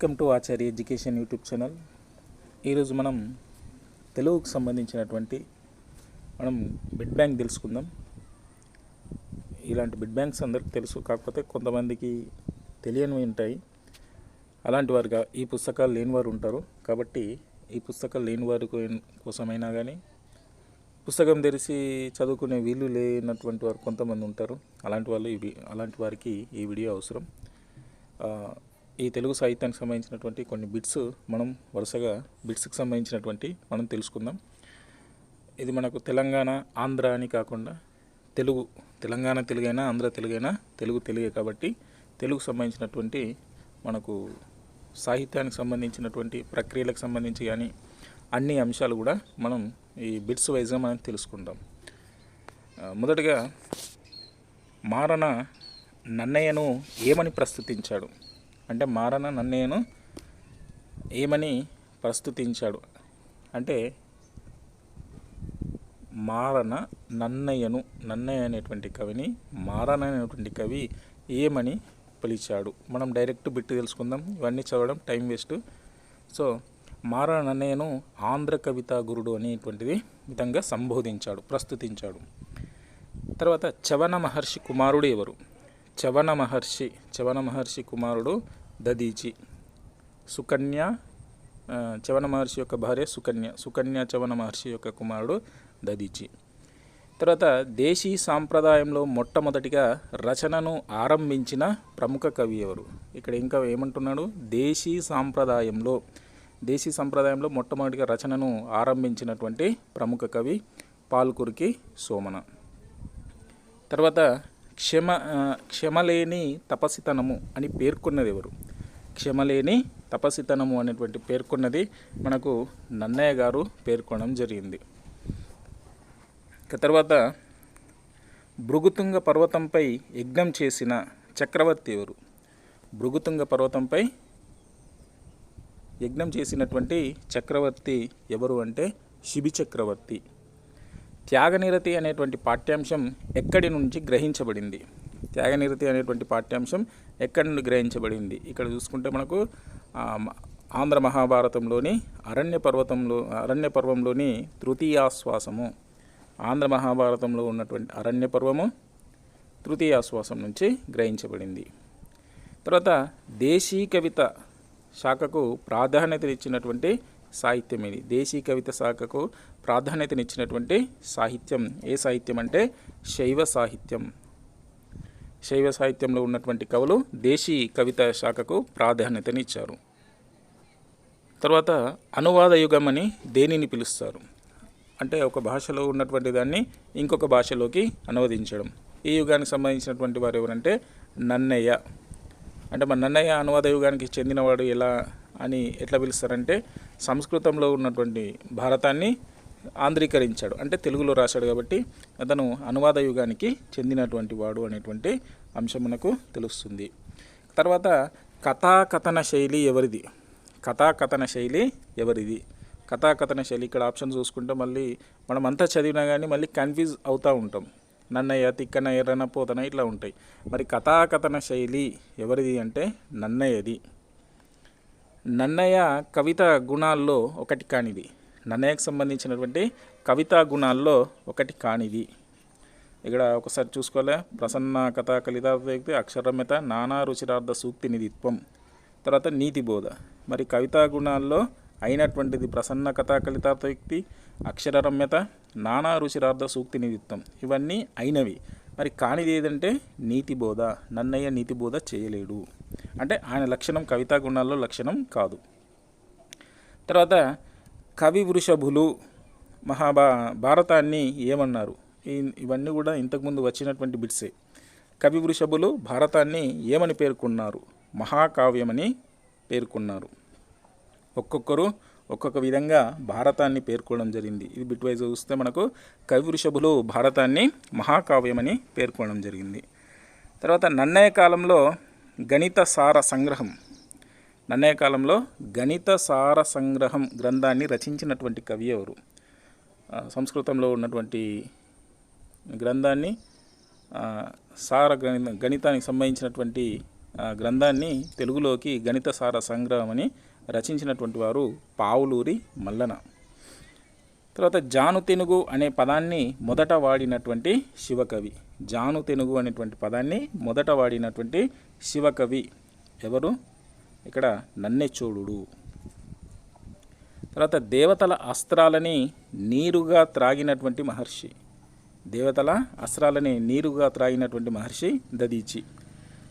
Welcome to Acharya education YouTube channel. ఈరోజు మనం తెలుగుకు సంబంధించినటువంటి బిడ్ బ్యాంక్ తెలుసుకుందాం. ఇలాంటి బిడ్ బ్యాంక్స్ అందరికీ తెలుసు, కాకపోతే కొంతమందికి తెలియనివి ఉంటాయి. అలాంటి వారుగా ఈ పుస్తకాలు లేని వారు ఉంటారు. కాబట్టి ఈ పుస్తకాలు లేని వారి కోసమైనా కానీ పుస్తకం తెరిచి చదువుకునే వీలు లేనటువంటి వారు కొంతమంది ఉంటారు. అలాంటి వారికి ఈ వీడియో అవసరం. ఈ తెలుగు సాహిత్యానికి సంబంధించినటువంటి కొన్ని బిట్స్ మనం వరుసగా బిట్స్కి సంబంధించినటువంటి మనం తెలుసుకుందాం. ఇది మనకు తెలంగాణ ఆంధ్ర అని కాకుండా తెలంగాణ తెలుగైనా ఆంధ్ర తెలుగైనా తెలుగే కాబట్టి తెలుగుకు సంబంధించినటువంటి మనకు సాహిత్యానికి సంబంధించినటువంటి ప్రక్రియలకు సంబంధించి కానీ అన్ని అంశాలు కూడా మనం ఈ బిట్స్ వైజ్గా మనం తెలుసుకుంటాం. మొదటగా మారన నన్నయ్యను ఏమని ప్రస్తుతించాడు అంటే మారన నన్నయ్య అనేటువంటి కవిని మారన అనేటువంటి కవి ఏమని పిలిచాడు. మనం డైరెక్ట్ బిట్ తెలుసుకుందాం, ఇవన్నీ చదవడం time waste. So Marana నన్నయ్యను Andhra కవితా గురుడు అనేటువంటిది విధంగా ప్రస్తుతించాడు. తర్వాత చవన మహర్షి కుమారుడు ఎవరు? చవన మహర్షి కుమారుడు దదీచి. చవన మహర్షి యొక్క భార్య సుకన్య చవన మహర్షి యొక్క కుమారుడు దదీచి. తర్వాత దేశీ సాంప్రదాయంలో మొట్టమొదటిగా రచనను ఆరంభించిన ప్రముఖ కవి ఎవరు? ఇక్కడ ఇంకా ఏమంటున్నాడు? దేశీ సంప్రదాయంలో మొట్టమొదటిగా రచనను ఆరంభించినటువంటి ప్రముఖ కవి పాల్కురికి సోమన. తర్వాత క్షమలేని తపసితనము అని పేర్కొన్నది ఎవరు? క్షమలేని తపసితనము అనేటువంటి పేర్కొన్నది మనకు నన్నయ్య గారు పేర్కొనడం జరిగింది. తర్వాత భృగుతుంగ పర్వతంపై యజ్ఞం చేసిన చక్రవర్తి ఎవరు? భృగుతుంగ పర్వతంపై యజ్ఞం చేసినటువంటి చక్రవర్తి ఎవరు అంటే శిబి చక్రవర్తి. త్యాగనిరతి అనేటువంటి పాఠ్యాంశం ఎక్కడి నుంచి గ్రహించబడింది? ఎక్కడి నుండి గ్రహించబడింది? ఇక్కడ చూసుకుంటే మనకు ఆంధ్ర మహాభారతంలోని అరణ్య పర్వంలోని తృతీయాశ్వాసము, ఆంధ్ర మహాభారతంలో ఉన్నటువంటి అరణ్య పర్వము తృతీయాశ్వాసం నుంచి గ్రహించబడింది. తర్వాత దేశీ కవిత శాఖకు ప్రాధాన్యతనిచ్చినటువంటి సాహిత్యం ఇది. దేశీ కవిత శాఖకు ప్రాధాన్యతనిచ్చినటువంటి సాహిత్యం ఏ సాహిత్యం అంటే శైవ సాహిత్యం. శైవ సాహిత్యంలో ఉన్నటువంటి కవులు దేశీ కవిత శాఖకు ప్రాధాన్యతనిచ్చారు. తర్వాత అనువాద యుగం అని దేనిని పిలుస్తారు? అంటే ఒక భాషలో ఉన్నటువంటి దాన్ని ఇంకొక భాషలోకి అనువదించడం. ఈ యుగానికి సంబంధించినటువంటి వారు ఎవరంటే నన్నయ్య. అంటే మన నన్నయ్య అనువాద యుగానికి చెందినవాడు ఎట్లా పిలుస్తారంటే సంస్కృతంలో ఉన్నటువంటి భారతాన్ని ఆంధ్రీకరించాడు, అంటే తెలుగులో రాశాడు కాబట్టి అతను అనువాద యుగానికి చెందినటువంటి వాడు అనేటువంటి అంశం మనకు తెలుస్తుంది. తర్వాత కథాకథన శైలి ఎవరిది? కథాకథన శైలి ఇక్కడ ఆప్షన్ చూసుకుంటే మళ్ళీ మనం అంతా చదివినా కానీ మళ్ళీ కన్ఫ్యూజ్ అవుతూ ఉంటాం. నన్నయ్య, తిక్కన, ఎర్రన, పోతన ఇట్లా ఉంటాయి. మరి కథాకథన శైలి ఎవరిది అంటే నన్నయ్యది. నన్నయ్య కవితా గుణాల్లో ఒకటి కానిది. నన్నయ్యకు సంబంధించినటువంటి కవితా గుణాల్లో ఒకటి కానిది. ఇక్కడ ఒకసారి చూసుకోలే. ప్రసన్న కథా కలితార్థయుక్తి, అక్షరమ్యత, నానా రుచిరార్థ సూక్తి నిధిత్వం, తర్వాత నీతి బోధ. మరి కవితా గుణాల్లో అయినటువంటిది ప్రసన్న కథా కలితార్థయుక్తి, అక్షరరమ్యత, నానా రుచిరార్థ సూక్తి నిధిత్వం, ఇవన్నీ అయినవి. మరి కానిది ఏదంటే నీతి బోధ. నన్నయ్య నీతి బోధ చేయలేడు, అంటే ఆయన లక్షణం కవితా గుణాల్లో లక్షణం కాదు. తర్వాత కవి వృషభులు భారతాన్ని ఏమన్నారు? ఇవన్నీ కూడా ఇంతకుముందు వచ్చినటువంటి బిట్సే. కవి వృషభులు భారతాన్ని ఏమని పేర్కొన్నారు? మహాకావ్యమని పేర్కొన్నారు. ఒక్కొక్కరు ఒక్కొక్క విధంగా భారతాన్ని పేర్కొనడం జరిగింది. ఇది బిట్ వైజ్ చూస్తే మనకు కవి వృషభులు భారతాన్ని మహాకావ్యమని పేర్కొనడం జరిగింది. తర్వాత నన్నయ్య కాలంలో గణిత సార సంగ్రహం గ్రంథాన్ని రచించినటువంటి కవి ఎవరు? సంస్కృతంలో ఉన్నటువంటి గ్రంథాన్ని గణితానికి సంబంధించినటువంటి గ్రంథాన్ని తెలుగులోకి గణిత సార సంగ్రహం అని రచించినటువంటి వారు పావులూరి మల్లన. తర్వాత జానుతెనుగు అనే పదాన్ని మొదట వాడినటువంటి శివకవి. జానుతెనుగు అనేటువంటి పదాన్ని మొదట వాడినటువంటి శివకవి ఎవరు? ఇక్కడ నన్నెచోడుడు. తర్వాత దేవతల అస్త్రాలని నీరుగా త్రాగినటువంటి మహర్షి. దేవతల అస్త్రాలని నీరుగా త్రాగినటువంటి మహర్షి దదీచి.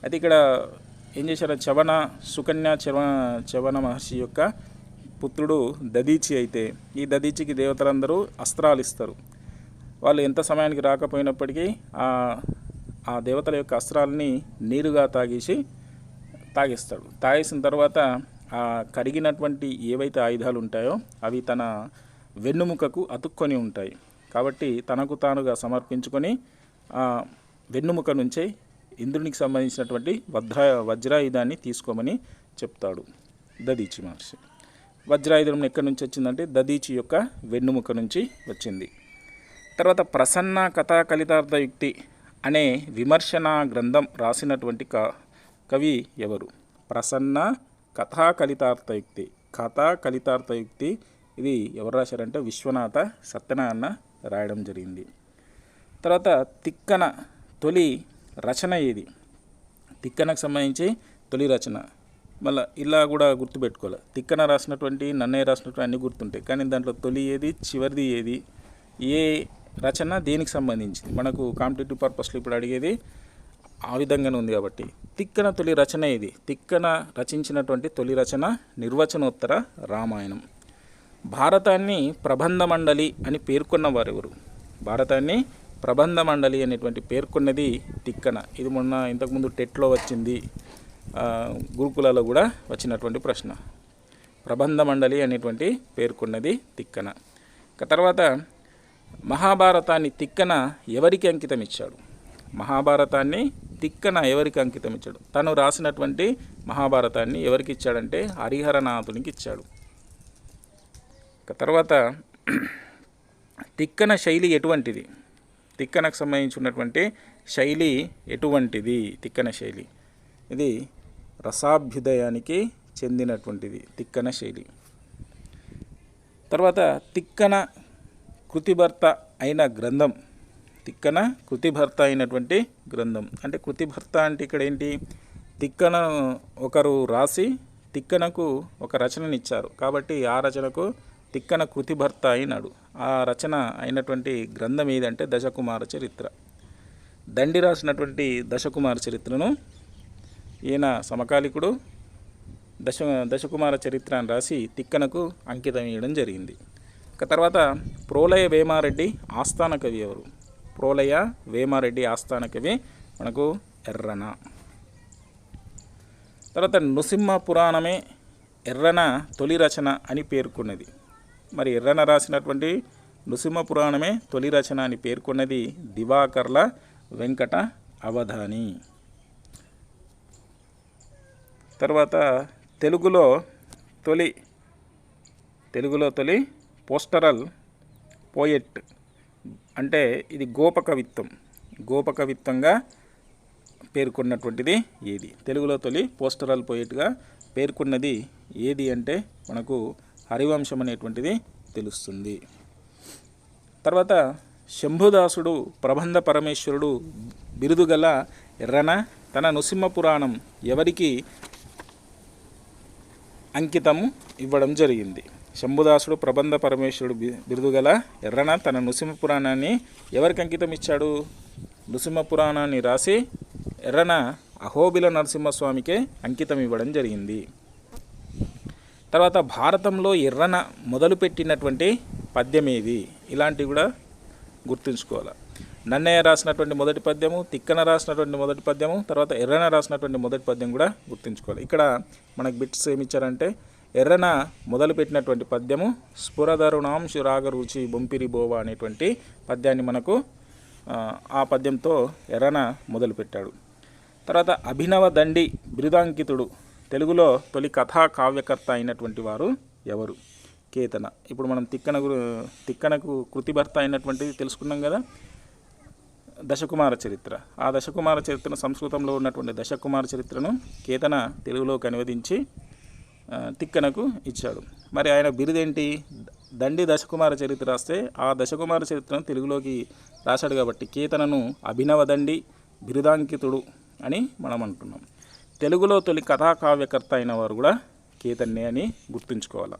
అయితే ఇక్కడ ఏం చేశారు? సుకన్య చవన మహర్షి యొక్క పుత్రుడు దదీచి. అయితే ఈ దదీచికి దేవతలందరూ అస్త్రాలు ఇస్తారు. వాళ్ళు ఎంత సమయానికి రాకపోయినప్పటికీ ఆ దేవతల యొక్క అస్త్రాలని నీరుగా తాగిస్తాడు. తాగేసిన తర్వాత ఆ కరిగినటువంటి ఏవైతే ఆయుధాలు ఉంటాయో అవి తన వెన్నుముకకు అతుక్కొని ఉంటాయి. కాబట్టి తనకు తానుగా సమర్పించుకొని ఆ వెన్నుముక నుంచే ఇంద్రునికి సంబంధించినటువంటి వజ్రాయుధాన్ని తీసుకోమని చెప్తాడు దదీచి మహర్షి. వజ్రాయుధం ఎక్కడి నుంచి వచ్చిందంటే దదీచి యొక్క వెన్నుముక నుంచి వచ్చింది. తర్వాత ప్రసన్న కథా కలితార్థయుక్తి అనే విమర్శన గ్రంథం రాసినటువంటి కవి ఎవరు? ప్రసన్న కథా కలితార్థయుక్తి ఇది ఎవరు రాశారంటే విశ్వనాథ సత్యనారాయణ రాయడం జరిగింది. తర్వాత తిక్కన తొలి రచన ఏది? తిక్కనకు సంబంధించి తొలి రచన మళ్ళీ ఇలా కూడా గుర్తుపెట్టుకోవాలి. తిక్కన రాసినటువంటి నన్నయ్య రాసినటువంటి అన్నీ గుర్తుంటాయి, కానీ దాంట్లో తొలి ఏది చివరిది ఏది, ఏ రచన దేనికి సంబంధించింది మనకు కాంపిటేటివ్ పర్పస్లో ఇప్పుడు అడిగేది ఆ విధంగానే ఉంది. కాబట్టి తిక్కన తొలి రచన ఏది? తిక్కన రచించినటువంటి తొలి రచన నిర్వచనోత్తర రామాయణం. భారతాన్ని ప్రబంధ మండలి అని పేర్కొన్నవారు ఎవరు? భారతాన్ని ప్రబంధ మండలి అనేటువంటి పేర్కొన్నది తిక్కన. ఇది మొన్న ఇంతకుముందు టెట్లో వచ్చింది, గురుకులలో కూడా వచ్చినటువంటి ప్రశ్న. ప్రబంధ మండలి అనేటువంటి పేర్కొన్నది తిక్కన. తర్వాత మహాభారతాన్ని తిక్కన ఎవరికి అంకితం ఇచ్చాడు? మహాభారతాన్ని తిక్కన ఎవరికి అంకితం ఇచ్చాడు? తను రాసినటువంటి మహాభారతాన్ని ఎవరికి ఇచ్చాడంటే హరిహరనాథునికి ఇచ్చాడు. తర్వాత తిక్కన శైలి ఎటువంటిది? తిక్కనకు సంబంధించినటువంటి శైలి ఎటువంటిది? తిక్కన శైలి ఇది రసాభ్యుదయానికి చెందినటువంటిది తిక్కన శైలి. తర్వాత తిక్కన కృతిభర్త అయిన గ్రంథం. తిక్కన కృతిభర్త అయినటువంటి గ్రంథం అంటే కృతిభర్త అంటే ఇక్కడ ఏంటి? తిక్కన ఒకరు రాసి తిక్కనకు ఒక రచననిచ్చారు కాబట్టి ఆ రచనకు తిక్కన కృతిభర్త అయినాడు. ఆ రచన అయినటువంటి గ్రంథం ఏదంటే దశకుమార చరిత్ర. దండి రాసినటువంటి దశకుమార చరిత్రను ఈయన సమకాలికుడు దశకుమార చరిత్ర అని రాసి తిక్కనకు అంకితం ఇవ్వడం జరిగింది. తర్వాత ప్రోలయ వేమారెడ్డి ఆస్థాన కవి ఎవరు? ప్రోలయ వేమారెడ్డి ఆస్థాన కవి మనకు ఎర్రన. తర్వాత నృసింహ పురాణమే ఎర్రన తొలి రచన అని పేర్కొన్నది. మరి ఎర్రన రాసినటువంటి నృసింహ పురాణమే తొలి రచన అని పేర్కొన్నది దివాకర్ల వెంకట అవధాని. తర్వాత తెలుగులో తొలి పోస్టరల్ పోయెట్ అంటే ఇది గోపకవిత్వంగా పేర్కొన్నటువంటిది ఏది? తెలుగులో తొలి పోస్టరల్ పోయెట్గా పేర్కొన్నది ఏది అంటే మనకు హరివంశం అనేటువంటిది తెలుస్తుంది. తర్వాత శంభుదాసుడు ప్రబంధ పరమేశ్వరుడు బిరుదుగల ఎర్రన తన నృసింహ పురాణం ఎవరికి అంకితము ఇవ్వడం జరిగింది? శంభుదాసుడు ప్రబంధ పరమేశ్వరుడు బిరుదుగల ఎర్రన తన నృసింహ పురాణాన్ని ఎవరికి అంకితం ఇచ్చాడు? నృసింహ పురాణాన్ని రాసి ఎర్రన అహోబిల నరసింహస్వామికే అంకితం ఇవ్వడం జరిగింది. తర్వాత భారతంలో ఎర్రన మొదలుపెట్టినటువంటి పద్యం ఏది? ఇలాంటివి కూడా గుర్తుంచుకోవాలి. నన్నయ్య రాసినటువంటి మొదటి పద్యము, తిక్కన రాసినటువంటి మొదటి పద్యము, తర్వాత ఎర్రన రాసినటువంటి మొదటి పద్యం కూడా గుర్తుంచుకోవాలి. ఇక్కడ మనకు బిట్స్ ఏమి ఇచ్చారంటే ఎర్రన మొదలుపెట్టినటువంటి పద్యము స్ఫురధరుణాం శురాగరుచి బొంపిరి బోవా అనేటువంటి పద్యాన్ని మనకు ఆ పద్యంతో ఎర్రన మొదలుపెట్టాడు. తర్వాత అభినవ దండి బిరుదాంకితుడు తెలుగులో తొలి కథా కావ్యకర్త అయినటువంటి వారు ఎవరు? కేతన. ఇప్పుడు మనం తిక్కనకు కృతిభర్త అయినటువంటిది తెలుసుకున్నాం కదా. దశకుమార చరిత్ర. ఆ దశకుమార చరిత్రను సంస్కృతంలో ఉన్నటువంటి దశకుమార చరిత్రను కేతన తెలుగులోకి అనువదించి తిక్కనకు ఇచ్చాడు. మరి ఆయన బిరుదేంటి? దండి దశకుమార చరిత్ర రాస్తే ఆ దశకుమార చరిత్రను తెలుగులోకి రాశాడు కాబట్టి కేతనను అభినవ దండి బిరుదాంకితుడు అని మనం అంటున్నాం. తెలుగులో తొలి కథాకావ్యకర్త అయిన వారు కూడా కేతన్నే అని గుర్తుంచుకోవాలి.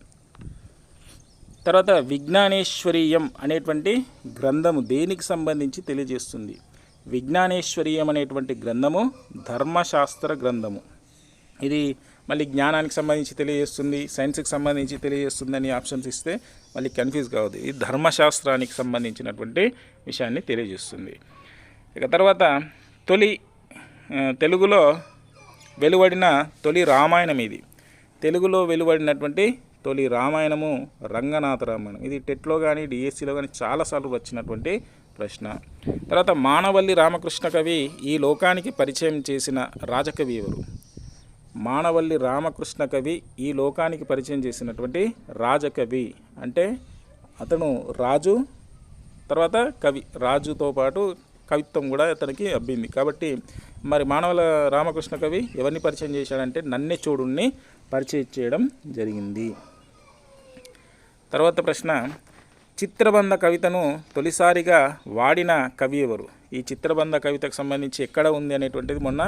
తర్వాత విజ్ఞానేశ్వరీయం అనేటువంటి గ్రంథము దేనికి సంబంధించి తెలియజేస్తుంది? విజ్ఞానేశ్వరీయం అనేటువంటి గ్రంథము ధర్మశాస్త్ర గ్రంథము. ఇది మళ్ళీ జ్ఞానానికి సంబంధించి తెలియజేస్తుంది, సైన్స్కి సంబంధించి తెలియజేస్తుంది అని ఆప్షన్స్ ఇస్తే మళ్ళీ కన్ఫ్యూజ్ కావద్దు. ఇది ధర్మశాస్త్రానికి సంబంధించినటువంటి విషయాన్ని తెలియజేస్తుంది. ఇక తర్వాత తెలుగులో వెలువడిన తొలి రామాయణం ఇది. తెలుగులో వెలువడినటువంటి తొలి రామాయణము రంగనాథ రామాయణం. ఇది టెట్లో కానీ డిఎస్సిలో కానీ చాలాసార్లు వచ్చినటువంటి ప్రశ్న. తర్వాత మానవల్లి రామకృష్ణ కవి ఈ లోకానికి పరిచయం చేసిన రాజకవి ఎవరు? మానవల్లి రామకృష్ణ కవి ఈ లోకానికి పరిచయం చేసినటువంటి రాజకవి అంటే అతను రాజు, తర్వాత కవి. రాజుతో పాటు కవిత్వం కూడా అతనికి అబ్బింది. కాబట్టి మరి మానవల రామకృష్ణ కవి ఎవరిని పరిచయం చేశాడంటే నన్నెచోడుని పరిచయం చేయడం జరిగింది. తర్వాత ప్రశ్న, చిత్రబంధ కవితను తొలిసారిగా వాడిన కవి ఎవరు? ఈ చిత్రబంధ కవితకు సంబంధించి ఎక్కడ ఉంది అనేటువంటిది మొన్న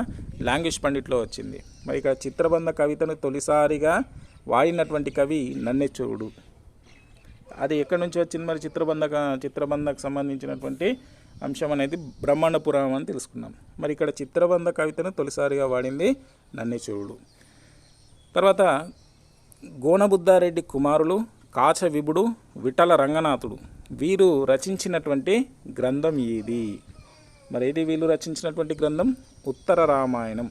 లాంగ్వేజ్ పండిట్లో వచ్చింది. మరి ఇక్కడ చిత్రబంధ కవితను తొలిసారిగా వాడినటువంటి కవి నన్నెచోడు. అది ఎక్కడి నుంచి వచ్చింది? మరి చిత్రబంధకు సంబంధించినటువంటి అంశం అనేది బ్రహ్మాండ పురాణం అని తెలుసుకున్నాం. మరి ఇక్కడ చిత్రబంధ కవితను తొలిసారిగా వాడింది నన్నెచోడు. తర్వాత గోనబుద్ధారెడ్డి కుమారులు కాచ విభుడు, విఠల రంగనాథుడు వీరు రచించినటువంటి గ్రంథం ఏది? మరి ఏది వీళ్ళు రచించినటువంటి గ్రంథం? ఉత్తర రామాయణం.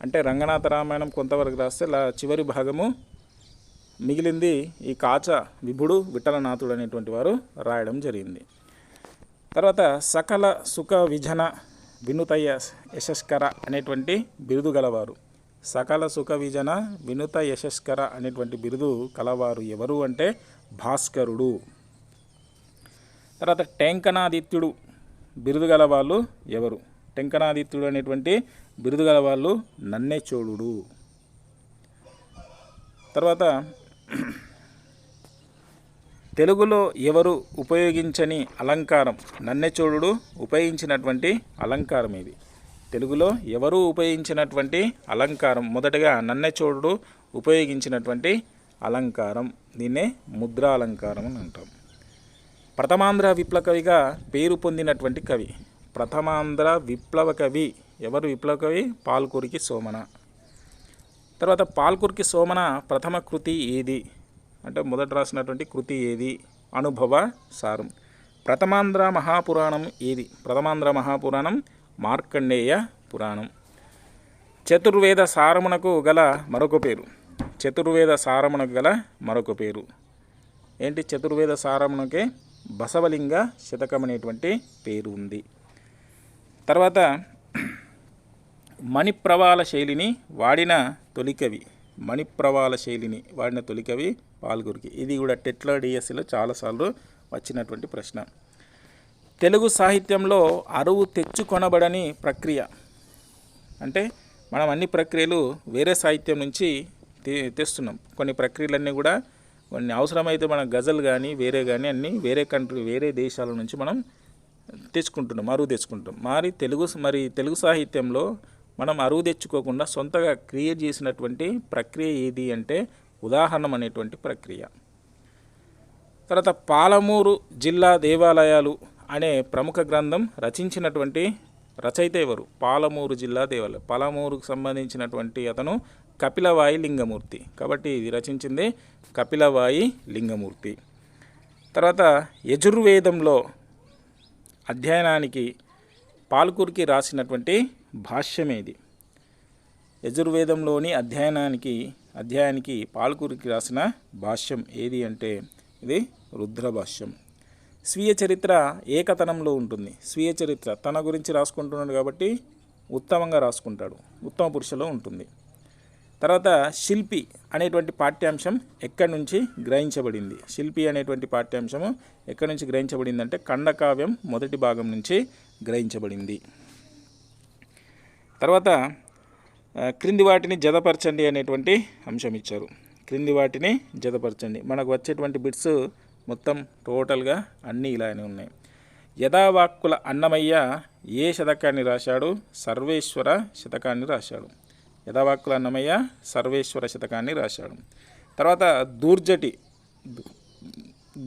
అంటే రంగనాథ రామాయణం కొంతవరకు రాస్తే చివరి భాగము మిగిలింది ఈ కాచ విభుడు విఠలనాథుడు అనేటువంటి వారు రాయడం జరిగింది. తర్వాత సకల సుఖ విజన వినుత యశస్కర అనేటువంటి బిరుదు గలవారు. సకల సుఖ విజన వినుత యశస్కర అనేటువంటి బిరుదు కలవారు ఎవరు అంటే భాస్కరుడు. తర్వాత టెంకనాదిత్యుడు బిరుదు గల వాళ్ళు ఎవరు? టెంకనాదిత్యుడు అనేటువంటి బిరుదు గల వాళ్ళు నన్నెచోడు. తర్వాత తెలుగులో ఎవరు ఉపయోగించని అలంకారం? నన్నెచోడు ఉపయోగించినటువంటి అలంకారం ఇది. తెలుగులో ఎవరు ఉపయోగించినటువంటి అలంకారం? మొదటగా నన్నెచోడు ఉపయోగించినటువంటి అలంకారం దీన్నే ముద్రాలంకారం అని అంటాం. ప్రథమాంధ్ర విప్లవ కవిగా పేరు పొందినటువంటి కవి. ప్రథమాంధ్ర విప్లవ కవి ఎవరు? విప్లవ కవి పాల్కురికి సోమన. తర్వాత పాల్కురికి సోమన ప్రథమ కృతి ఏది అంటే మొదట రాసినటువంటి కృతి ఏది? అనుభవ సారం. ప్రథమాంధ్ర మహాపురాణం ఏది? ప్రథమాంధ్ర మహాపురాణం మార్కండేయ పురాణం. చతుర్వేద సారమునకు గల మరొక పేరు. చతుర్వేద సారమునకు గల మరొక పేరు ఏంటి? చతుర్వేద సారమునకే బసవలింగ శతకం అనేటువంటి పేరు ఉంది. తర్వాత మణిప్రవాళ శైలిని వాడిన తొలికవి. మణిప్రవాళ శైలిని వాడిన తొలికవి పాల్కురికి. ఇది కూడా టెట్లో డిఎస్సిలో చాలాసార్లు వచ్చినటువంటి ప్రశ్న. తెలుగు సాహిత్యంలో అరువు తెచ్చుకొనబడని ప్రక్రియ అంటే మనం అన్ని ప్రక్రియలు వేరే సాహిత్యం నుంచి తెస్తున్నాం. కొన్ని ప్రక్రియలన్నీ కూడా కొన్ని అవసరమైతే మన గజల్ కానీ వేరే కానీ అన్నీ వేరే దేశాల నుంచి మనం తెచ్చుకుంటున్నాం, అరువు తెచ్చుకుంటాం. తెలుగు సాహిత్యంలో మనం అరువు తెచ్చుకోకుండా సొంతగా క్రియేట్ చేసినటువంటి ప్రక్రియ ఏది అంటే ఉదాహరణం అనేటువంటి ప్రక్రియ. తర్వాత పాలమూరు జిల్లా దేవాలయాలు అనే ప్రముఖ గ్రంథం రచించినటువంటి రచయిత ఎవరు? పాలమూరు జిల్లా దేవాలయం. పాలమూరుకు సంబంధించినటువంటి అతను కపిలవాయి లింగమూర్తి. కాబట్టి ఇది రచించింది కపిలవాయి లింగమూర్తి. తర్వాత యజుర్వేదంలో అధ్యయనానికి పాల్కురికి రాసినటువంటి భాష్యమేది? యజుర్వేదంలోని అధ్యాయానికి పాల్కురికి రాసిన భాష్యం ఏది అంటే ఇది రుద్ర భాష్యం. స్వీయ చరిత్ర ఏకతనంలో ఉంటుంది. స్వీయ చరిత్ర తన గురించి రాసుకుంటున్నాడు కాబట్టి ఉత్తమంగా రాసుకుంటాడు, ఉత్తమ పురుషలో ఉంటుంది. తర్వాత శిల్పి అనేటువంటి పాఠ్యాంశం ఎక్కడి నుంచి గ్రహించబడింది? శిల్పి అనేటువంటి పాఠ్యాంశము ఎక్కడి నుంచి గ్రహించబడింది అంటే ఖండకావ్యం మొదటి భాగం నుంచి గ్రహించబడింది. తర్వాత క్రింది వాటిని జతపరచండి అనేటువంటి అంశం ఇచ్చారు. క్రింది వాటిని జతపరచండి. మనకు వచ్చేటువంటి బిట్స్ మొత్తం టోటల్గా అన్నీ ఇలానే ఉన్నాయి. యథావాక్కుల అన్నమయ్య ఏ శతకాన్ని రాశాడు? సర్వేశ్వర శతకాన్ని రాశాడు. యథావాక్కుల అన్నమయ్య సర్వేశ్వర శతకాన్ని రాశాడు. తర్వాత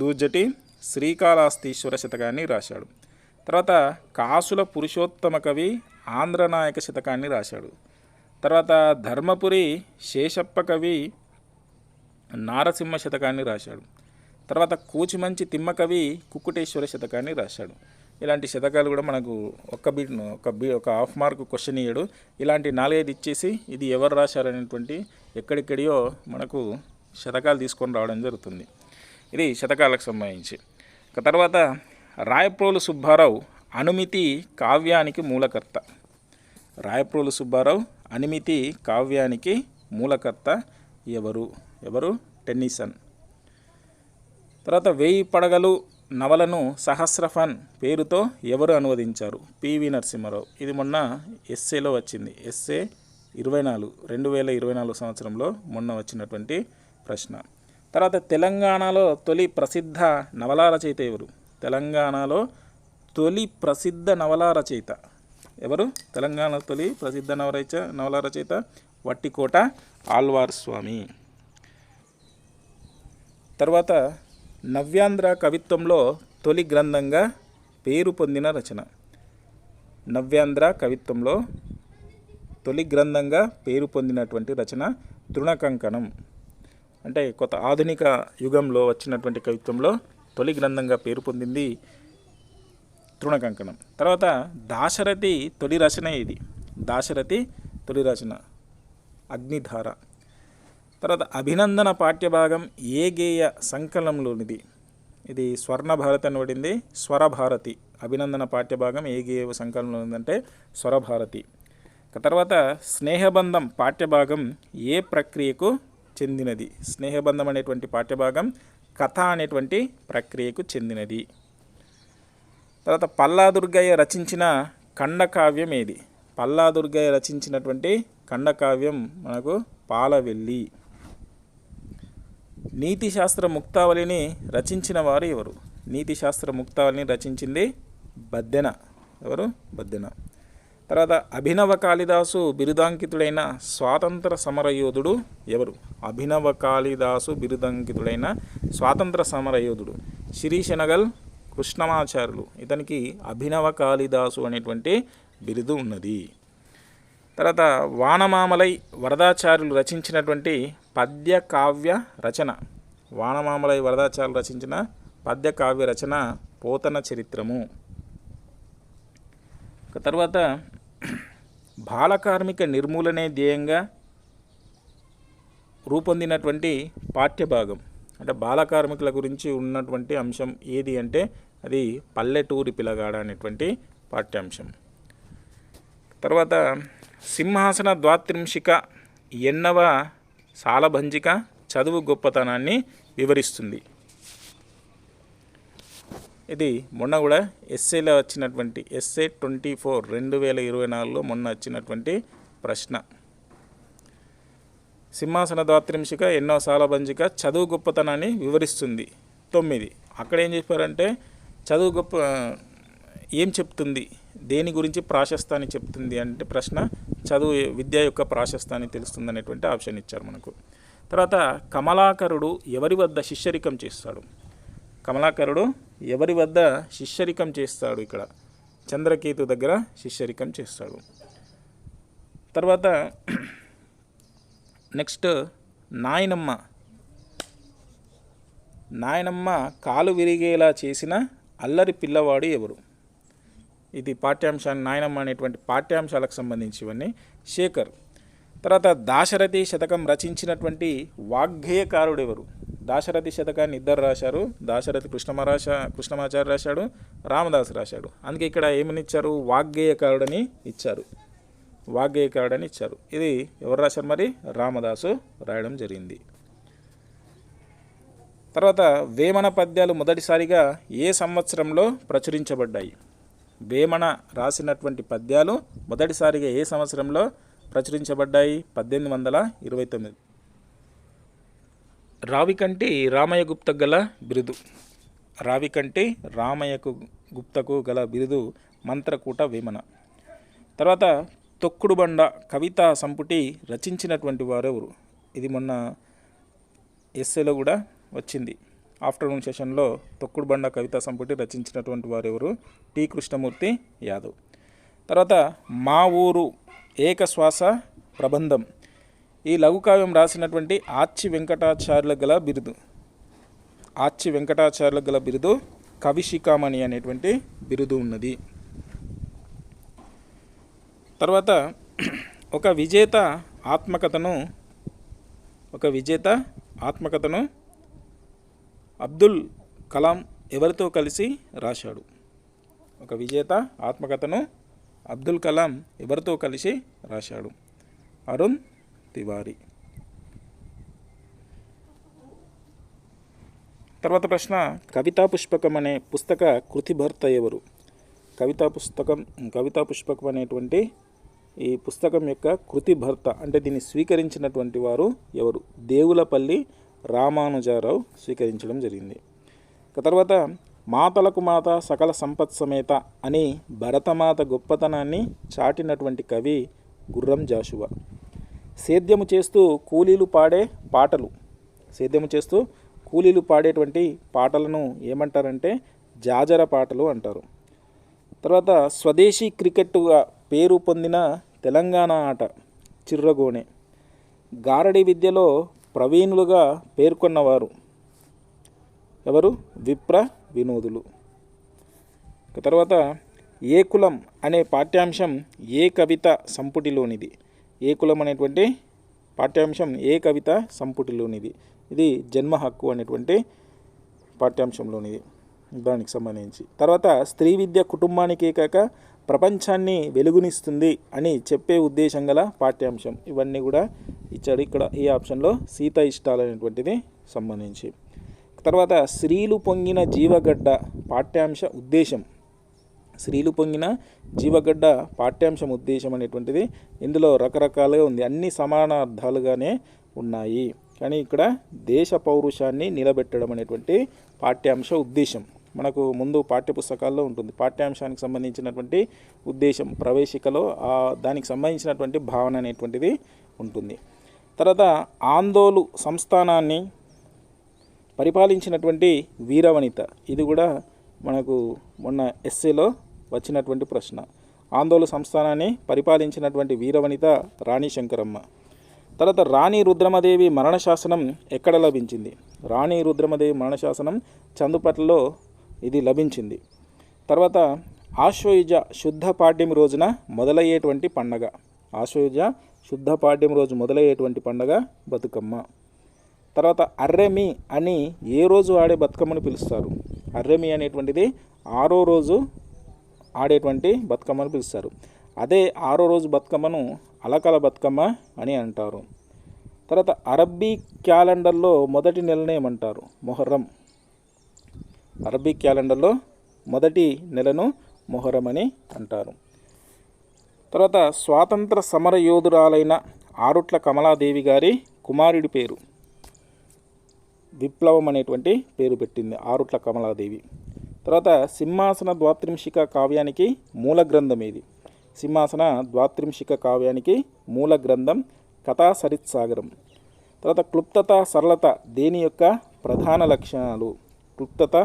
దూర్జటి శ్రీకాళహస్తీశ్వర శతకాన్ని రాశాడు. తర్వాత కాసుల పురుషోత్తమ కవి ఆంధ్రనాయక శతకాన్ని రాశాడు. తర్వాత ధర్మపురి శేషప్ప కవి నారసింహ శతకాన్ని రాశాడు. తర్వాత కూచిమంచి తిమ్మ కవి కుక్కుటేశ్వర శతకాన్ని రాశాడు. ఇలాంటి శతకాలు కూడా మనకు ఒక హాఫ్ మార్క్ క్వశ్చన్ ఇయ్యడు. ఇలాంటి 4-5 ఇచ్చేసి ఇది ఎవరు రాశారనేటువంటి ఎక్కడెక్కడియో మనకు శతకాలు తీసుకొని రావడం జరుగుతుంది. ఇది శతకాలకు సంబంధించి. తర్వాత రాయప్రోలు సుబ్బారావు అనుమితి కావ్యానికి మూలకర్త. రాయప్రోలు సుబ్బారావు అనుమితి కావ్యానికి మూలకర్త ఎవరు? టెన్నిసన్. తర్వాత 1000 పడగలు నవలను సహస్రఫన్ పేరుతో ఎవరు అనువదించారు? పివి నరసింహారావు. ఇది మొన్న ఎస్ఏలో వచ్చింది. ఎస్ఏ 2024 సంవత్సరంలో మొన్న వచ్చినటువంటి ప్రశ్న. తర్వాత తెలంగాణలో తొలి ప్రసిద్ధ నవలా రచయిత ఎవరు? తెలంగాణలో తొలి ప్రసిద్ధ నవలా రచయిత ఎవరు? తెలంగాణ తొలి ప్రసిద్ధ నవలా రచయిత వట్టికోట ఆళ్వార్ స్వామి. తర్వాత నవ్యాంధ్ర కవిత్వంలో తొలి గ్రంథంగా పేరు పొందిన రచన. నవ్యాంధ్ర కవిత్వంలో తొలి గ్రంథంగా పేరు పొందినటువంటి రచన తృణకంకణం. అంటే కొత్త ఆధునిక యుగంలో వచ్చినటువంటి కవిత్వంలో తొలి గ్రంథంగా పేరు పొందింది తృణకంకణం. తర్వాత దాశరథి తొలి రచన ఇది. దాశరథి తొలి రచన అగ్నిధార. తర్వాత అభినందన పాఠ్యభాగం ఏ గేయ సంకలనంలోనిది? ఇది స్వర్ణభారతి అని పడింది. స్వరభారతి. అభినందన పాఠ్యభాగం ఏ గేయ సంకలనంలో ఉందంటే స్వరభారతి. తర్వాత స్నేహబంధం పాఠ్యభాగం ఏ ప్రక్రియకు చెందినది? స్నేహబంధం అనేటువంటి పాఠ్యభాగం కథ అనేటువంటి ప్రక్రియకు చెందినది. తర్వాత పల్లాదుర్గయ్య రచించిన ఖండకావ్యం ఏది? పల్లాదుర్గయ్య రచించినటువంటి ఖండకావ్యం మనకు పాలవెల్లి. నీతిశాస్త్ర ముక్తావళిని రచించిన వారు ఎవరు? నీతిశాస్త్ర ముక్తావళిని రచించింది బద్దెన. ఎవరు? బద్దెన. తర్వాత అభినవ కాళిదాసు బిరుదాంకితుడైన స్వాతంత్ర సమరయోధుడు ఎవరు? అభినవ కాళిదాసు బిరుదాంకితుడైన స్వాతంత్ర సమరయోధుడు శిరీషనగల్ కృష్ణమాచార్యులు. ఇతనికి అభినవ కాళిదాసు అనేటువంటి బిరుదు ఉన్నది. తర్వాత వానమామలై వరదాచార్యులు రచించినటువంటి పద్య కావ్య రచన. వానమామలై వరదాచార్యులు రచించిన పద్య కావ్య రచన పోతన చరిత్రము. తర్వాత బాలకార్మిక నిర్మూలనే ధ్యేయంగా రూపొందినటువంటి పాఠ్యభాగం. అంటే బాలకార్మికుల గురించి ఉన్నటువంటి అంశం ఏది అంటే అది పల్లెటూరి పిల్లగాడ అనేటువంటి పాఠ్యాంశం. తర్వాత సింహాసన ద్వాత్రింశిక ఎన్నవ సాలభంజిక చదువు గొప్పతనాన్ని వివరిస్తుంది. ఇది మొన్న కూడా ఎస్ఏలో వచ్చినటువంటి ఎస్ఏ 24 2024లో మొన్న వచ్చినటువంటి ప్రశ్న. సింహాసన ద్వాత్రింశిక ఎన్నవ సాలభంజిక చదువు గొప్పతనాన్ని వివరిస్తుంది 9. అక్కడ ఏం చెప్పారంటే చదువు గొప్ప ఏం చెప్తుంది, దేని గురించి ప్రాశస్తాన్ని చెప్తుంది అంటే ప్రశ్న చదువు విద్య యొక్క ప్రాశస్తాన్ని తెలుస్తుంది అనేటువంటి ఆప్షన్ ఇచ్చారు మనకు. తర్వాత కమలాకరుడు ఎవరి వద్ద శిష్యరికం చేస్తాడు? కమలాకరుడు ఎవరి వద్ద శిష్యరికం చేస్తాడు? ఇక్కడ చంద్రకేతు దగ్గర శిష్యరికం చేస్తాడు. తర్వాత నెక్స్ట్ నాయనమ్మ కాలు విరిగేలా చేసిన అల్లరి పిల్లవాడు ఎవరు? ఇది పాఠ్యాంశాన్ని నాయనమ్మ అనేటువంటి పాఠ్యాంశాలకు సంబంధించి ఇవన్నీ శేఖర్. తర్వాత దాశరథి శతకం రచించినటువంటి వాగ్గేయకారుడు ఎవరు? దాశరథి శతకాన్ని ఇద్దరు రాశారు. దాశరథి కృష్ణమాచార్య రాశాడు, రామదాసు రాశాడు. అందుకే ఇక్కడ ఏమని ఇచ్చారు? వాగ్గేయకారుడని ఇచ్చారు. వాగ్గేయకారుడని ఇచ్చారు. ఇది ఎవరు రాశారు మరి? రామదాసు రాయడం జరిగింది. తర్వాత వేమన పద్యాలు మొదటిసారిగా ఏ సంవత్సరంలో ప్రచురించబడ్డాయి? వేమన రాసినటువంటి పద్యాలు మొదటిసారిగా ఏ సంవత్సరంలో ప్రచురించబడ్డాయి? 1829. రావికంటి రామయ్య గుప్తకు గల బిరుదు. రావికంటి రామయ్యకు గుప్తకు గల బిరుదు మంత్రకూట వేమన. తర్వాత తొక్కుడుబండ కవితా సంపుటి రచించినటువంటి వారెవరు? ఇది మొన్న ఎస్సేలో కూడా వచ్చింది. ఆఫ్టర్నూన్ సెషన్లో తొక్కుడుబండ కవితా సంపుటి రచించినటువంటి వారెవరు? టి కృష్ణమూర్తి యాదవ్. తర్వాత మా ఊరు ఏకశ్వాస ప్రబంధం, ఈ లఘుకావ్యం రాసినటువంటి ఆచ్చి వెంకటాచార్యులకు గల బిరుదు. ఆచ్చి వెంకటాచార్యులకు గల బిరుదు కవిశిఖామణి అనేటువంటి బిరుదు ఉన్నది. తర్వాత ఒక విజేత ఆత్మకథను అబ్దుల్ కలాం ఎవరితో కలిసి రాశాడు? ఒక విజేత ఆత్మకథను అబ్దుల్ కలాం ఎవరితో కలిసి రాశాడు? అరుణ్ తివారీ. తర్వాత ప్రశ్న, కవితా పుష్పకం అనే పుస్తక కృతిభర్త ఎవరు? కవితా పుష్పకం అనేటువంటి ఈ పుస్తకం యొక్క కృతిభర్త అంటే దీన్ని స్వీకరించినటువంటి వారు ఎవరు? దేవులపల్లి రామానుజారావు స్వీకరించడం జరిగింది. తర్వాత మాతలకు మాత సకల సంపత్ సమేత అని భరతమాత గొప్పతనాన్ని చాటినటువంటి కవి గుర్రం జాషువా. సేద్యము చేస్తూ కూలీలు పాడేటువంటి పాటలను ఏమంటారంటే జాజర పాటలు అంటారు. తర్వాత స్వదేశీ క్రికెట్గా పేరు పొందిన తెలంగాణ ఆట చిర్రగోనె. గారడి విద్యలో ప్రవీణులుగా పేర్కొన్నవారు ఎవరు? విప్ర వినోదులు. తర్వాత ఏ కులం అనే పాఠ్యాంశం ఏ కవిత సంపుటిలోనిది? ఏ కులం అనేటువంటి పాఠ్యాంశం ఏ కవిత సంపుటిలోనిది? ఇది జన్మ హక్కు అనేటువంటి పాఠ్యాంశంలోనిది, దానికి సంబంధించి. తర్వాత స్త్రీ విద్య కుటుంబానికే కాక ప్రపంచాన్ని వెలుగునిస్తుంది అని చెప్పే ఉద్దేశం గల పాఠ్యాంశం. ఇవన్నీ కూడా ఇచ్చాడు ఇక్కడ ఈ ఆప్షన్లో. సీత ఇష్టాలు అనేటువంటిది సంబంధించి. తర్వాత స్త్రీలు పొంగిన జీవగడ్డ పాఠ్యాంశ ఉద్దేశం. స్త్రీలు పొంగిన జీవగడ్డ పాఠ్యాంశం ఉద్దేశం అనేటువంటిది ఇందులో రకరకాలుగా ఉంది, అన్ని సమాన అర్థాలుగానే ఉన్నాయి. కానీ ఇక్కడ దేశ పౌరుషాన్ని నిలబెట్టడం అనేటువంటి పాఠ్యాంశ ఉద్దేశం మనకు ముందు పాఠ్యపుస్తకాల్లో ఉంటుంది. పాఠ్యాంశానికి సంబంధించినటువంటి ఉద్దేశం ప్రవేశికలో దానికి సంబంధించినటువంటి భావన అనేటువంటిది ఉంటుంది. తర్వాత ఆందోళు సంస్థానాన్ని పరిపాలించినటువంటి వీరవనిత, ఇది కూడా మనకు మొన్న ఎస్సేలో వచ్చినటువంటి ప్రశ్న. ఆందోళు సంస్థానాన్ని పరిపాలించినటువంటి వీరవనిత రాణి శంకరమ్మ. తర్వాత రాణి రుద్రమదేవి మరణశాసనం ఎక్కడ లభించింది? రాణి రుద్రమదేవి మరణశాసనం చందుపట్లలో ఇది లభించింది. తర్వాత ఆశ్వయుజ శుద్ధ పాడ్యం రోజున మొదలయ్యేటువంటి పండగ. ఆశ్వయుజ శుద్ధ పాడ్యం రోజు మొదలయ్యేటువంటి పండగ బతుకమ్మ. తర్వాత అర్రెమి అని ఏ రోజు ఆడే బతుకమ్మను పిలుస్తారు? అర్రెమి అనేటువంటిది 6వ రోజు ఆడేటువంటి బతుకమ్మను పిలుస్తారు. అదే 6వ రోజు బతుకమ్మను అలకల బతుకమ్మ అని అంటారు. తర్వాత అరబ్బీ క్యాలెండర్లో మొదటి నెలను ఏమంటారు? మొహర్రం. అరబ్బీ క్యాలెండర్లో మొదటి నెలను మొహర్రం అని అంటారు. తర్వాత స్వాతంత్ర సమర యోధురాలైన ఆరుట్ల కమలాదేవి గారి కుమారుడి పేరు? విప్లవం అనేటువంటి పేరు పెట్టింది ఆరుట్ల కమలాదేవి. తర్వాత సింహాసన ద్వాత్రింశిక కావ్యానికి మూల గ్రంథం ఏది? సింహాసన ద్వాత్రింశిక కావ్యానికి మూల గ్రంథం కథా సరిత్సాగరం. తర్వాత క్లుప్తత సరళత దేని యొక్క ప్రధాన లక్షణాలు? క్లుప్తత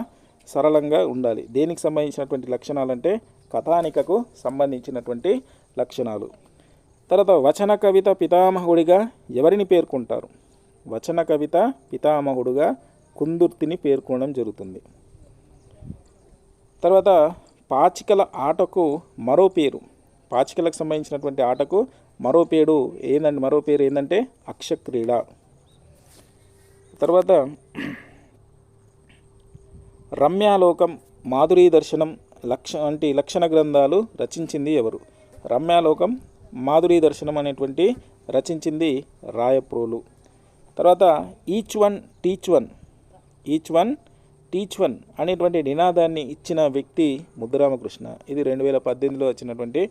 సరళంగా ఉండాలి. దేనికి సంబంధించినటువంటి లక్షణాలు అంటే కథానికకు సంబంధించినటువంటి లక్షణాలు. తర్వాత వచన కవిత పితామహుడిగా ఎవరిని పేర్కొంటారు? వచన కవిత పితామహుడుగా కుందుర్తిని పేర్కొనడం జరుగుతుంది. తర్వాత పాచికల ఆటకు మరో పేరు? పాచికలకు సంబంధించినటువంటి ఆటకు మరో పేరు ఏంటంటే అక్షక్రీడ. తర్వాత రమ్యాలోకం, మాధురీ దర్శనం వంటి లక్షణ గ్రంథాలు రచించింది ఎవరు? రమ్యాలోకం, మాధురీ దర్శనం అనేటువంటి రచించింది రాయప్రోలు. తర్వాత ఈచ్ వన్ టీచ్ వన్ అనేటువంటి నినాదాన్ని ఇచ్చిన వ్యక్తి ముద్దురామకృష్ణ. ఇది 2018లో వచ్చినటువంటి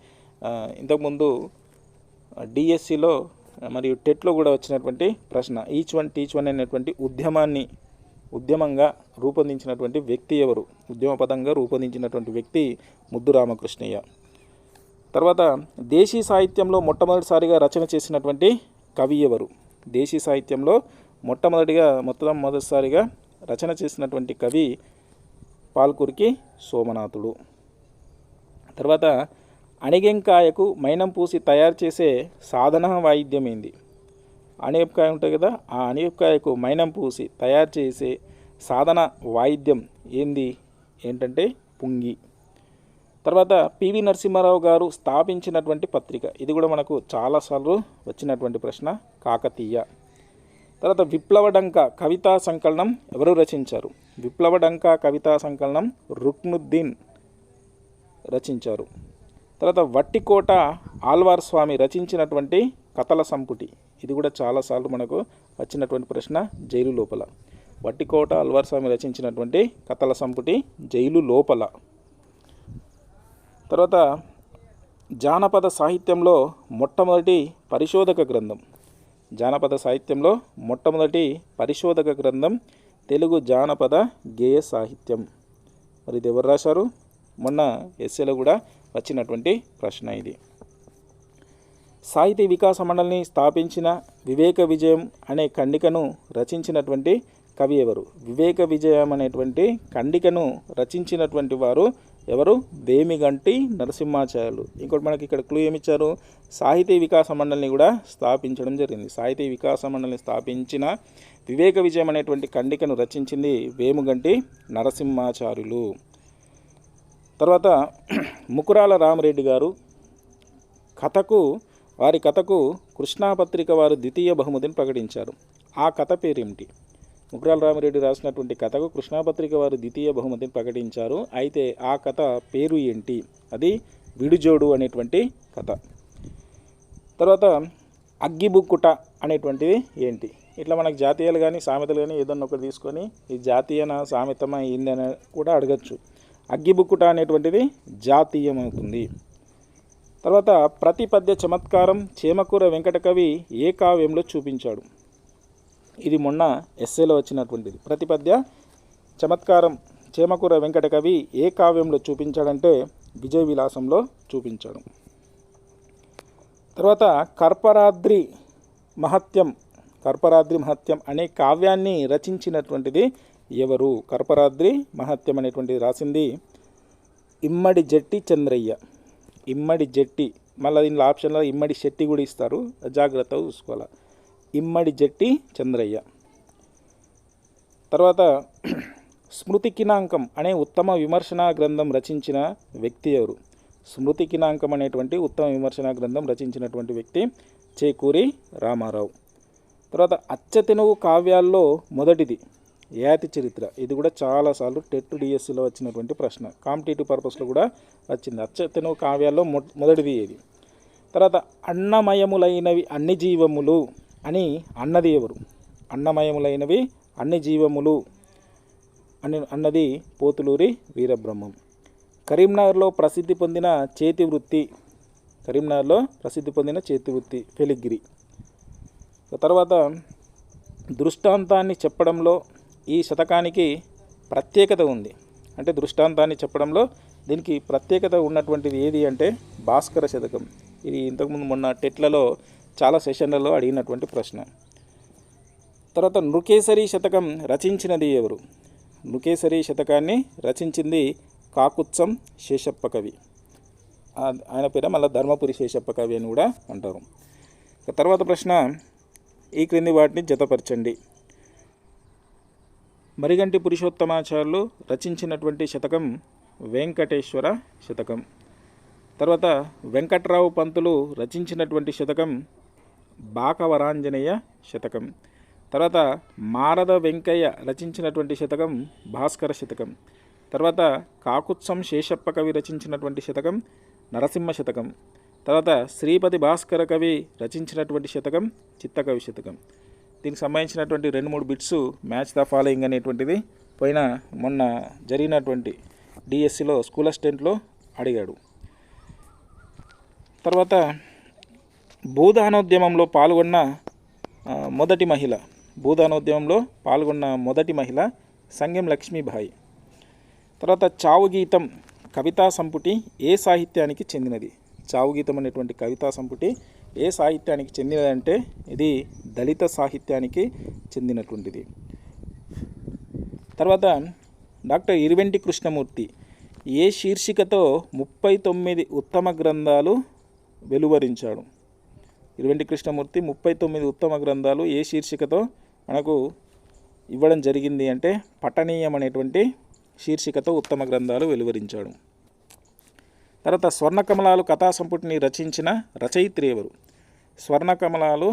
ఇంతకుముందు డిఎస్సిలో మరియు టెట్లో కూడా వచ్చినటువంటి ప్రశ్న. ఈచ్ వన్ టీచ్ వన్ అనేటువంటి ఉద్యమంగా రూపొందించినటువంటి వ్యక్తి ఎవరు? ఉద్యమపదంగా రూపొందించినటువంటి వ్యక్తి ముద్దురామకృష్ణయ్య. తర్వాత దేశీ సాహిత్యంలో మొట్టమొదటిసారిగా రచన చేసినటువంటి కవి ఎవరు? దేశీ సాహిత్యంలో మొట్టమొదటిసారిగా రచన చేసినటువంటి కవి పాల్కురికి సోమనాథుడు. తర్వాత అణిగెంకాయకు మైనం పూసి తయారు చేసే సాధన వాయిద్యం ఏంది? అణిగెంకాయ ఉంటుంది కదా, ఆ అణిగెంకాయకు మైనం పూసి తయారు చేసే సాధన వాయిద్యం ఏంటంటే పుంగి. తర్వాత పివి నరసింహారావు గారు స్థాపించినటువంటి పత్రిక, ఇది కూడా మనకు చాలాసార్లు వచ్చినటువంటి ప్రశ్న, కాకతీయ. తర్వాత విప్లవడంక కవితా సంకలనం ఎవరు రచించారు? విప్లవడంక కవితా సంకలనం రుక్నుద్దీన్ రచించారు. తర్వాత వట్టికోట ఆళ్వార్ స్వామి రచించినటువంటి కథల సంపుటి, ఇది కూడా చాలాసార్లు మనకు వచ్చినటువంటి ప్రశ్న, జైలు లోపల. వట్టికోట ఆళ్వార్ స్వామి రచించినటువంటి కథల సంపుటి జైలు లోపల. తర్వాత జానపద సాహిత్యంలో మొట్టమొదటి పరిశోధక గ్రంథం తెలుగు జానపద గేయ సాహిత్యం. మరి ఇది ఎవరు రాశారు? మొన్న ఎస్ఏలో కూడా వచ్చినటువంటి ప్రశ్న ఇది. సాహితీ వికాస మండలిని స్థాపించిన వివేక విజయం అనే ఖండికను రచించినటువంటి కవి ఎవరు? వివేక విజయం అనేటువంటి ఖండికను రచించినటువంటి వారు ఎవరు? వేమిగంటి నరసింహాచార్యులు. ఇంకోటి మనకి ఇక్కడ క్లూ ఏమిచ్చారు? సాహితీ వికాస మండలిని కూడా స్థాపించడం జరిగింది. సాహితీ వికాస మండలిని స్థాపించిన వివేక విజయం అనేటువంటి ఖండికను రచించింది వేముగంటి నరసింహాచార్యులు. తర్వాత ముకురాల రామరెడ్డి గారు వారి కథకు కృష్ణాపత్రిక వారు ద్వితీయ బహుమతిని ప్రకటించారు. ఆ కథ పేరేమిటి? ముకురాల రామరెడ్డి రాసినటువంటి కథకు కృష్ణాపత్రిక వారు ద్వితీయ బహుమతిని ప్రకటించారు. అయితే ఆ కథ పేరు ఏంటి? అది విడుజోడు అనేటువంటి కథ. తర్వాత అగ్గిబుక్కుట అనేటువంటిది ఏంటి? ఇట్లా మనకు జాతీయాలు కానీ సామెతలు కానీ ఏదన్నా ఒకటి తీసుకొని ఈ జాతీయన సామెతమా ఏందని కూడా అడగచ్చు. అగ్గిబుక్కుట అనేటువంటిది జాతీయమవుతుంది. తర్వాత ప్రతిపద్య చమత్కారం చేమకూర వెంకటకవి ఏ కావ్యంలో చూపించాడు? ఇది మొన్న ఎస్ఏలో వచ్చినటువంటిది. ప్రతిపద్య చమత్కారం చేమకూర వెంకటకవి ఏ కావ్యంలో చూపించాడంటే విజయ విలాసంలో చూపించాడు. తర్వాత కర్పరాద్రి మహత్యం అనే కావ్యాన్ని రచించినటువంటిది ఎవరు? కర్పరాద్రి మహత్యం అనేటువంటిది రాసింది ఇమ్మడి జట్టి చంద్రయ్య. ఇమ్మడి జట్టి, మళ్ళీ దీనిలో ఆప్షన్లో ఇమ్మడి శెట్టి కూడా ఇస్తారు, జాగ్రత్తగా చూసుకోవాలి. ఇమ్మడి జట్టి చంద్రయ్య. తర్వాత స్మృతి కినాంకం అనే ఉత్తమ విమర్శనా గ్రంథం రచించిన వ్యక్తి ఎవరు? స్మృతి కినాంకం అనేటువంటి ఉత్తమ విమర్శనా గ్రంథం రచించినటువంటి వ్యక్తి చేకూరి రామారావు. తర్వాత అచ్చతెనుగు కావ్యాల్లో మొదటిది యాతి చరిత్ర. ఇది కూడా చాలాసార్లు టెట్ డిఎస్సిలో వచ్చినటువంటి ప్రశ్న, కాంపిటేటివ్ పర్పస్లో కూడా వచ్చింది. అచ్చతెనుగు కావ్యాల్లో మొదటిది ఏది? తర్వాత అన్నమయములైనవి అన్ని జీవములు అని అన్నది ఎవరు? అన్నమయములైనవి అన్ని జీవములు అన్నది పోతులూరి వీరబ్రహ్మం. కరీంనగర్లో ప్రసిద్ధి పొందిన చేతి వృత్తి ఫెలిగ్రి. తర్వాత దృష్టాంతాన్ని చెప్పడంలో ఈ శతకానికి ప్రత్యేకత ఉంది. అంటే దృష్టాంతాన్ని చెప్పడంలో దీనికి ప్రత్యేకత ఉన్నటువంటిది ఏది అంటే భాస్కర శతకం. ఇది ఇంతకుముందు మొన్న టెట్లలో చాలా సెషన్లలో అడిగినటువంటి ప్రశ్న. తర్వాత నృకేసరి శతకం రచించినది ఎవరు? నృకేసరి శతకాన్ని రచించింది కాకుత్సం శేషప్ప కవి. ఆయన పేరు మళ్ళీ ధర్మపురి శేషప్ప కవి అని కూడా అంటారు. తర్వాత ప్రశ్న, ఈ క్రింది వాటిని జతపరచండి. మరిగంటి పురుషోత్తమాచార్యులు రచించినటువంటి శతకం వెంకటేశ్వర శతకం. తర్వాత వెంకట్రావు పంతులు రచించినటువంటి శతకం బాకవరాంజనేయ శతకం. తర్వాత మారద వెంకయ్య రచించినటువంటి శతకం భాస్కర శతకం. తర్వాత కాకుత్సం శేషప్ప కవి రచించినటువంటి శతకం నరసింహ శతకం. తర్వాత శ్రీపతి భాస్కర కవి రచించినటువంటి శతకం చిత్తకవి శతకం. దీనికి సంబంధించినటువంటి 2-3 బిట్స్ మ్యాచ్ ద ఫాలోయింగ్ అనేటువంటిది మొన్న జరిగినటువంటి డిఎస్సిలో స్కూల్ అసిస్టెంట్లో అడిగాడు. తర్వాత భూదానోద్యమంలో పాల్గొన్న మొదటి మహిళ సంగెం లక్ష్మీబాయి. తర్వాత చావు గీతం కవితా సంపుటి ఏ సాహిత్యానికి చెందినది? చావు గీతం అనేటువంటి కవితా సంపుటి ఏ సాహిత్యానికి చెందినదంటే ఇది దళిత సాహిత్యానికి చెందినటువంటిది. తర్వాత డాక్టర్ ఇరువెంటి కృష్ణమూర్తి ఏ శీర్షికతో 39 ఉత్తమ గ్రంథాలు వెలువరించాడు? ఇరువెంటి కృష్ణమూర్తి 39 ఉత్తమ గ్రంథాలు ఏ శీర్షికతో మనకు ఇవ్వడం జరిగింది అంటే పఠనీయం అనేటువంటి శీర్షికతో ఉత్తమ గ్రంథాలు వెలువరించాడు. తర్వాత స్వర్ణకమలాలు కథా సంపుటిని రచించిన రచయిత్రి ఎవరు? స్వర్ణకమలాలు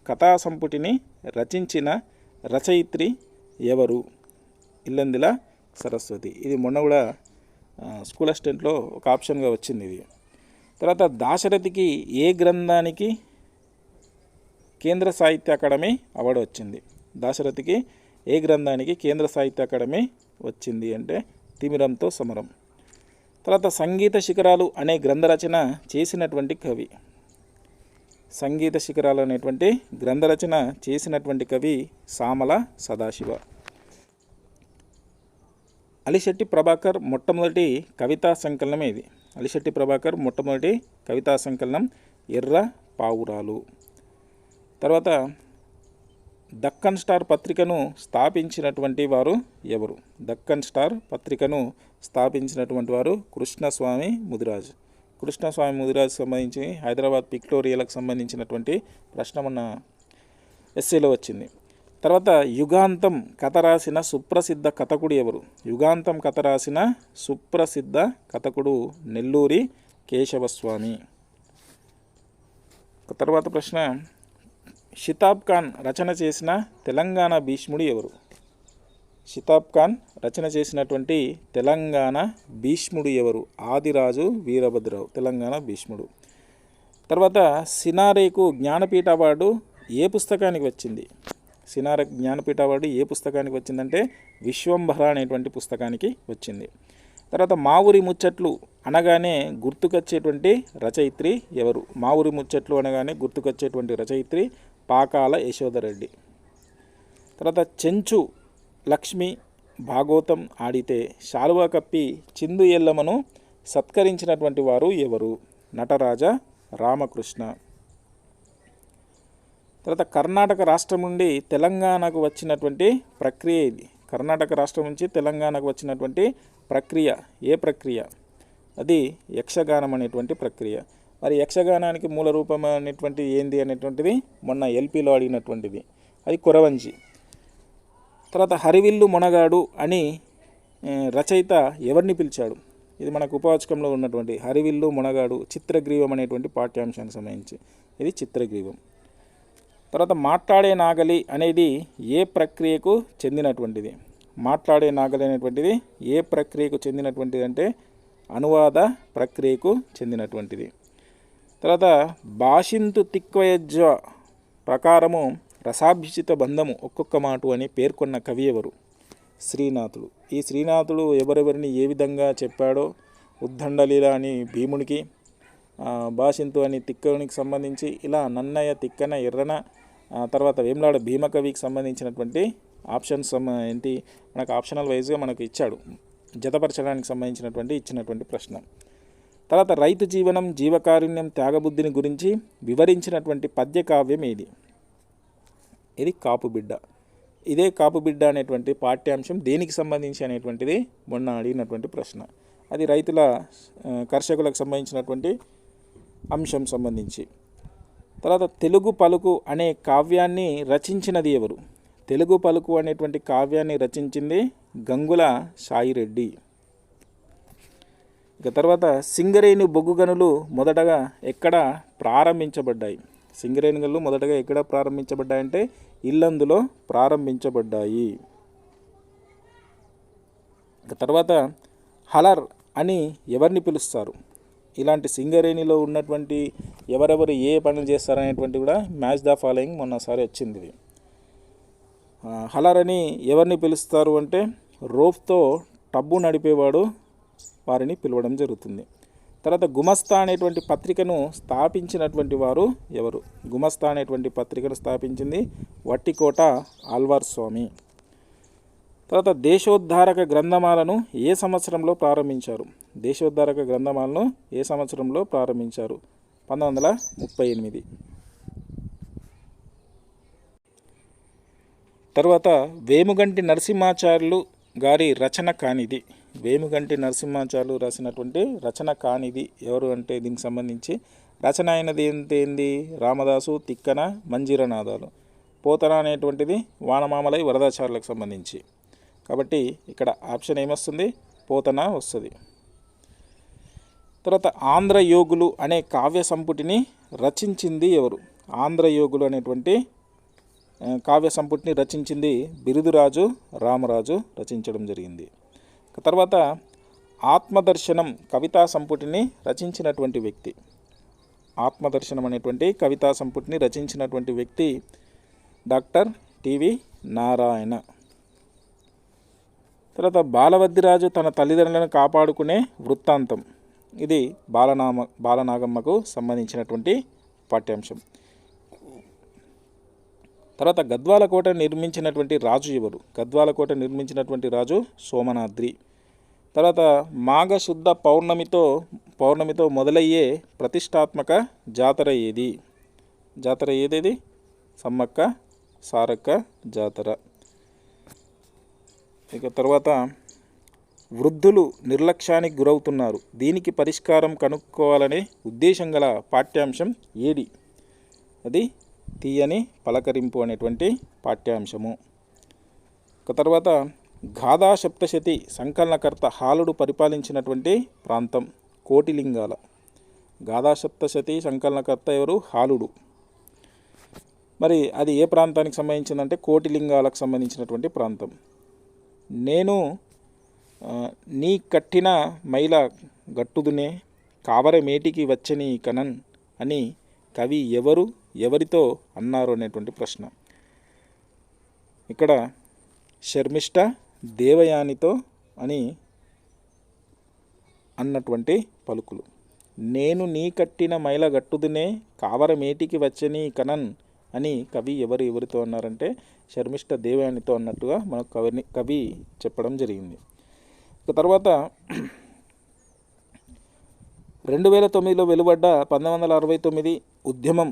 కథా సంపుటిని రచించిన రచయిత్రి ఎవరు? ఇల్లందిల సరస్వతి. ఇది మొన్న కూడా స్కూల్ అసిస్టెంట్లో ఒక ఆప్షన్గా వచ్చింది ఇది. తర్వాత దాశరథికి ఏ గ్రంథానికి కేంద్ర సాహిత్య అకాడమీ అవార్డు వచ్చింది? దాశరథికి ఏ గ్రంథానికి కేంద్ర సాహిత్య అకాడమీ వచ్చింది అంటే తిమిరంతో సమరం. తర్వాత సంగీత శిఖరాలు అనే గ్రంథ రచన చేసినటువంటి కవి? సంగీత శిఖరాలు అనేటువంటి గ్రంథ రచన చేసినటువంటి కవి సామల సదాశివ. అలిశెట్టి ప్రభాకర్ మొట్టమొదటి కవితా సంకలనం ఏది? అలిశెట్టి ప్రభాకర్ మొట్టమొదటి కవితా సంకలనం ఎర్ర పావురాలు. తర్వాత దక్కన్ స్టార్ పత్రికను స్థాపించినటువంటి వారు ఎవరు? దక్కన్ స్టార్ పత్రికను స్థాపించినటువంటి వారు కృష్ణస్వామి ముదిరాజ్. కృష్ణస్వామి ముదిరాజ్ సంబంధించి హైదరాబాద్ పిక్టోరియలకు సంబంధించినటువంటి ప్రశ్న మొన్న ఎస్ఏలో వచ్చింది. తర్వాత యుగాంతం కథ రాసిన సుప్రసిద్ధ కథకుడు ఎవరు? యుగాంతం కథ రాసిన సుప్రసిద్ధ కథకుడు నెల్లూరి కేశవస్వామి. తర్వాత ప్రశ్న షితాబ్ ఖాన్ రచన చేసిన తెలంగాణ భీష్ముడు ఎవరు? షితాబ్ ఖాన్ రచన చేసినటువంటి తెలంగాణ భీష్ముడు ఎవరు? ఆదిరాజు వీరభద్రరావు తెలంగాణ భీష్ముడు. తర్వాత సినారేకు జ్ఞానపీఠ అవార్డు ఏ పుస్తకానికి వచ్చింది? సినారే జ్ఞానపీఠ అవార్డు ఏ పుస్తకానికి వచ్చిందంటే విశ్వంభర అనేటువంటి పుస్తకానికి వచ్చింది. తర్వాత మా ఊరి ముచ్చట్లు అనగానే గుర్తుకొచ్చేటువంటి రచయిత్రి ఎవరు? మా ఊరి ముచ్చట్లు అనగానే గుర్తుకొచ్చేటువంటి రచయిత్రి పాకాల యశోధరెడ్డి. తర్వాత చెంచు లక్ష్మి భాగవతం ఆడితే శాలువా కప్పి చిందు ఎల్లమ్మను సత్కరించినటువంటి వారు ఎవరు? నటరాజ రామకృష్ణ. తర్వాత కర్ణాటక రాష్ట్రం నుండి తెలంగాణకు వచ్చినటువంటి ప్రక్రియ ఇది. కర్ణాటక రాష్ట్రం నుంచి తెలంగాణకు వచ్చినటువంటి ప్రక్రియ ఏ ప్రక్రియ? అది యక్షగానం అనేటువంటి ప్రక్రియ. మరి యక్షగానానికి మూల రూపం అనేటువంటిది ఏంది అనేటువంటిది మొన్న ఎల్పీలో అడిగినటువంటిది, అది కొరవంజి. తర్వాత హరివిల్లు మొనగాడు అని రచయిత ఎవరిని పిలిచాడు? ఇది మనకు ఉపవాచకంలో ఉన్నటువంటి హరివిల్లు మొనగాడు చిత్రగ్రీవం అనేటువంటి పాఠ్యాంశానికి సంబంధించి ఇది చిత్రగ్రీవం. తర్వాత మాట్లాడే నాగలి అనేది ఏ ప్రక్రియకు చెందినటువంటిది? మాట్లాడే నాగలి అనేటువంటిది ఏ ప్రక్రియకు చెందినటువంటిది అంటే అనువాద ప్రక్రియకు చెందినటువంటిది. తర్వాత భాషింతు తిక్వయజ్జ ప్రకారము రసాభ్యుచిత బంధము ఒక్కొక్క మాటు అని పేర్కొన్న కవి ఎవరు? శ్రీనాథుడు. ఈ శ్రీనాథుడు ఎవరెవరిని ఏ విధంగా చెప్పాడో ఉద్దండలీల అని భీమునికి, భాషింతు అని తిక్కనికి సంబంధించి ఇలా నన్నయ్య తిక్కన ఎర్రన తర్వాత వేములాడ భీమకవికి సంబంధించినటువంటి ఆప్షన్స్ ఏంటి మనకు ఆప్షనల్ వైజ్గా మనకు ఇచ్చాడు, జతపరచడానికి సంబంధించినటువంటి ఇచ్చినటువంటి ప్రశ్న. తర్వాత రైతు జీవనం జీవకారుణ్యం త్యాగబుద్ధిని గురించి వివరించినటువంటి పద్యకావ్యం ఏది? ఇది కాపుబిడ్డ. ఇదే కాపుబిడ్డ అనేటువంటి పాఠ్యాంశం దేనికి సంబంధించి అనేటువంటిది మొన్న అడిగినటువంటి ప్రశ్న. అది రైతుల కర్షకులకు సంబంధించినటువంటి అంశం సంబంధించి. తర్వాత తెలుగు పలుకు అనే కావ్యాన్ని రచించినది ఎవరు? తెలుగు పలుకు అనేటువంటి కావ్యాన్ని రచించింది గంగుల సాయిరెడ్డి. ఇక తర్వాత సింగరేణి బొగ్గు గనులు మొదటగా ఎక్కడ ప్రారంభించబడ్డాయి? సింగరేణి గనులు మొదటగా ఎక్కడ ప్రారంభించబడ్డాయంటే ఇల్లందులో ప్రారంభించబడ్డాయి. ఇక తర్వాత హలర్ అని ఎవరిని పిలుస్తారు? ఇలాంటి సింగరేణిలో ఉన్నటువంటి ఎవరెవరు ఏ పనులు చేస్తారనేటువంటి కూడా మ్యాచ్ ద ఫాలోయింగ్ మొన్నసారి వచ్చింది. హలర్ అని ఎవరిని పిలుస్తారు అంటే రోప్తో టబ్బు నడిపేవాడు వారిని పిలవడం జరుగుతుంది. తర్వాత గుమస్తా అనేటువంటి పత్రికను స్థాపించినటువంటి వారు ఎవరు? గుమస్తా అనేటువంటి పత్రికను స్థాపించింది వట్టికోట ఆళ్వార్ స్వామి. తర్వాత దేశోద్ధారక గ్రంథమాలను ఏ సంవత్సరంలో ప్రారంభించారు? దేశోద్ధారక గ్రంథమాలను ఏ సంవత్సరంలో ప్రారంభించారు? 1938. తర్వాత వేముగంటి నరసింహాచార్యులు గారి రచన కానిది. వేముగంటి నరసింహాచార్యులు రాసినటువంటి రచన కానిది ఎవరు అంటే దీనికి సంబంధించి రచన అయినది ఏంటి? రామదాసు తిక్కన మంజీరనాదాలు. పోతన అనేటువంటిది వానమామలై వరదాచార్యులకు సంబంధించి. కాబట్టి ఇక్కడ ఆప్షన్ ఏమొస్తుంది? పోతన వస్తుంది. తర్వాత ఆంధ్రయోగులు అనే కావ్య సంపుటిని రచించింది ఎవరు? ఆంధ్రయోగులు అనేటువంటి కావ్య సంపుటిని రచించింది బిరుదురాజు రామరాజు రచించడం జరిగింది. తర్వాత ఆత్మదర్శనం కవితా సంపుటిని రచించినటువంటి వ్యక్తి. ఆత్మదర్శనం అనేటువంటి కవితా సంపుటిని రచించినటువంటి వ్యక్తి డాక్టర్ టివి నారాయణ. తర్వాత బాలవద్దిరాజు తన తల్లిదండ్రులను కాపాడుకునే వృత్తాంతం. ఇది బాలనాగమ్మకు సంబంధించినటువంటి పాఠ్యాంశం. తర్వాత గద్వాల కోట నిర్మించినటువంటి రాజు ఎవరు? గద్వాల కోట నిర్మించినటువంటి రాజు సోమనాద్రి. తర్వాత మాఘశుద్ధ పౌర్ణమితో మొదలయ్యే ప్రతిష్టాత్మక జాతర ఏది? జాతర ఏదేది? సమ్మక్క సారక్క జాతర. ఇక తర్వాత వృద్ధులు నిర్లక్ష్యానికి గురవుతున్నారు, దీనికి పరిష్కారం కనుక్కోవాలనే ఉద్దేశం గల పాఠ్యాంశం ఏది? అది తీయని పలకరింపు అనేటువంటి పాఠ్యాంశము. తర్వాత గాథా సప్తశతి సంకలనకర్త హాలుడు పరిపాలించినటువంటి ప్రాంతం కోటిలింగాల. గాథా సప్తశతి సంకలనకర్త ఎవరు? హాలుడు. మరి అది ఏ ప్రాంతానికి సంబంధించిందంటే కోటిలింగాలకు సంబంధించినటువంటి ప్రాంతం. నేను నీ కట్టిన మైల గట్టుదునే కావర మేటికి వచ్చని కనన్ అని కవి ఎవరితో అన్నారు అనేటువంటి ప్రశ్న. ఇక్కడ శర్మిష్ఠ దేవయానితో అని అన్నటువంటి పలుకులు. నేను నీ కట్టిన మైల గట్టుదునే కావర మేటికి వచ్చని కనన్ అని కవి ఎవరితో అన్నారంటే శర్మిష్ఠ దేవయానితో అన్నట్టుగా మనకు కవి చెప్పడం జరిగింది. తర్వాత 2009లో వెలువడ్డ 1969 ఉద్యమం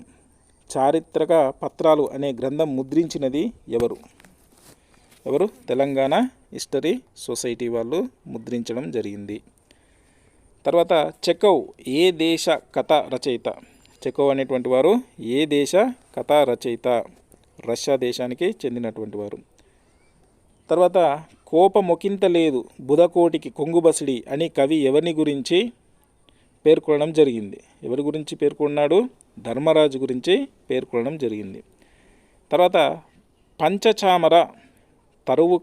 చారిత్రక పత్రాలు అనే గ్రంథం ముద్రించినది ఎవరు? తెలంగాణ హిస్టరీ సొసైటీ వాళ్ళు ముద్రించడం జరిగింది. తర్వాత చెకోవ్ ఏ దేశ కథ రచయిత? చెకోవ్ అనేటువంటి వారు ఏ దేశ కథా రచయిత? రష్యా దేశానికి చెందినటువంటి వారు. తర్వాత కోపమొకింత లేదు బుధకోటికి కొంగుబసిడి అని కవి ఎవరిని గురించి పేర్కొనడం జరిగింది? ఎవరి గురించి పేర్కొన్నాడు? ధర్మరాజు గురించి పేర్కొనడం జరిగింది. తర్వాత పంచచామర తరువు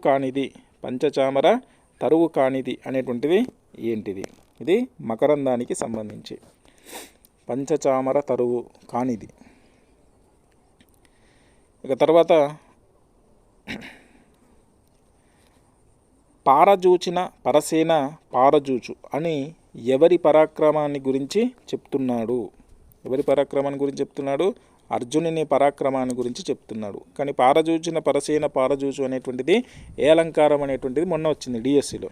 కానిది అనేటువంటిది ఏంటిది? ఇది మకరందానికి సంబంధించి. పంచచామర తరువు కానిది. ఇక తర్వాత పారజూచిన పరసేన పారజూచు అని ఎవరి పరాక్రమాన్ని గురించి చెప్తున్నాడు? అర్జునుని పరాక్రమాన్ని గురించి చెప్తున్నాడు. కానీ పారజూచిన పరసేన పారజూచు అనేటువంటిది ఏ అలంకారం అనేటువంటిది మొన్న వచ్చింది డిఎస్సిలో.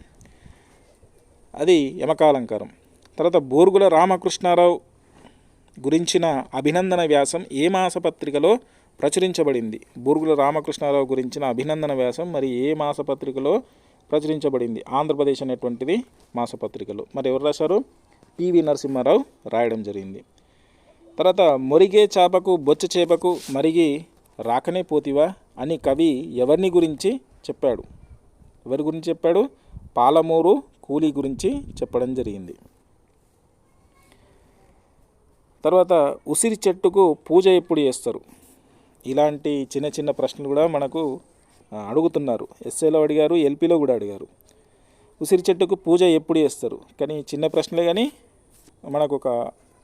అది యమకాలంకారం. తర్వాత బూర్గుల రామకృష్ణారావు గురించిన అభినందన వ్యాసం ఏ మాసపత్రికలో ప్రచురించబడింది? బూర్గుల రామకృష్ణారావు గురించిన అభినందన వ్యాసం మరి ఏ మాసపత్రికలో ప్రచురించబడింది? ఆంధ్రప్రదేశ్ అనేటువంటిది మాసపత్రికలో. మరి ఎవరు రాశారు? పివి నరసింహారావు రాయడం జరిగింది. తర్వాత మొరిగే చేపకు బొచ్చ చేపకు మరిగి రాకనే పోతివా అని కవి ఎవరిని గురించి చెప్పాడు? పాలమూరు కూలీ గురించి చెప్పడం జరిగింది. తర్వాత ఉసిరి చెట్టుకు పూజ ఎప్పుడు చేస్తారు? ఇలాంటి చిన్న చిన్న ప్రశ్నలు కూడా మనకు అడుగుతున్నారు. ఎస్ఏలో అడిగారు, ఎల్పీలో కూడా అడిగారు. ఉసిరి చెట్టుకు పూజ ఎప్పుడు చేస్తారు? కానీ చిన్న ప్రశ్నలే, కానీ మనకు ఒక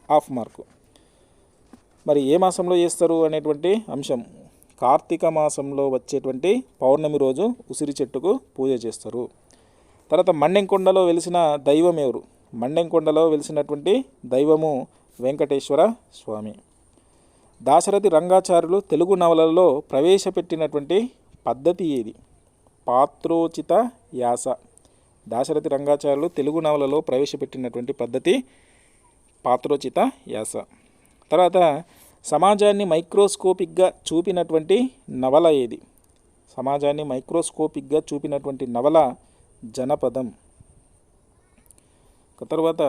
హాఫ్ మార్కు. మరి ఏ మాసంలో చేస్తారు అనేటువంటి అంశం కార్తీక మాసంలో వచ్చేటువంటి పౌర్ణమి రోజు ఉసిరి చెట్టుకు పూజ చేస్తారు. తర్వాత మండెంకొండలో వెలిసిన దైవం ఎవరు? మండెంకొండలో వెలిసినటువంటి దైవము వెంకటేశ్వర స్వామి. దాశరథి రంగాచార్యులు తెలుగు నవలల్లో ప్రవేశపెట్టినటువంటి పద్ధతి ఏది? పాత్రోచిత యాస. దాశరథి రంగాచార్యులు తెలుగు నవలలో ప్రవేశపెట్టినటువంటి పద్ధతి పాత్రోచిత యాస. తర్వాత సమాజాన్ని మైక్రోస్కోపిక్గా చూపినటువంటి నవల ఏది? సమాజాన్ని మైక్రోస్కోపిక్గా చూపినటువంటి నవల జనపదం. తర్వాత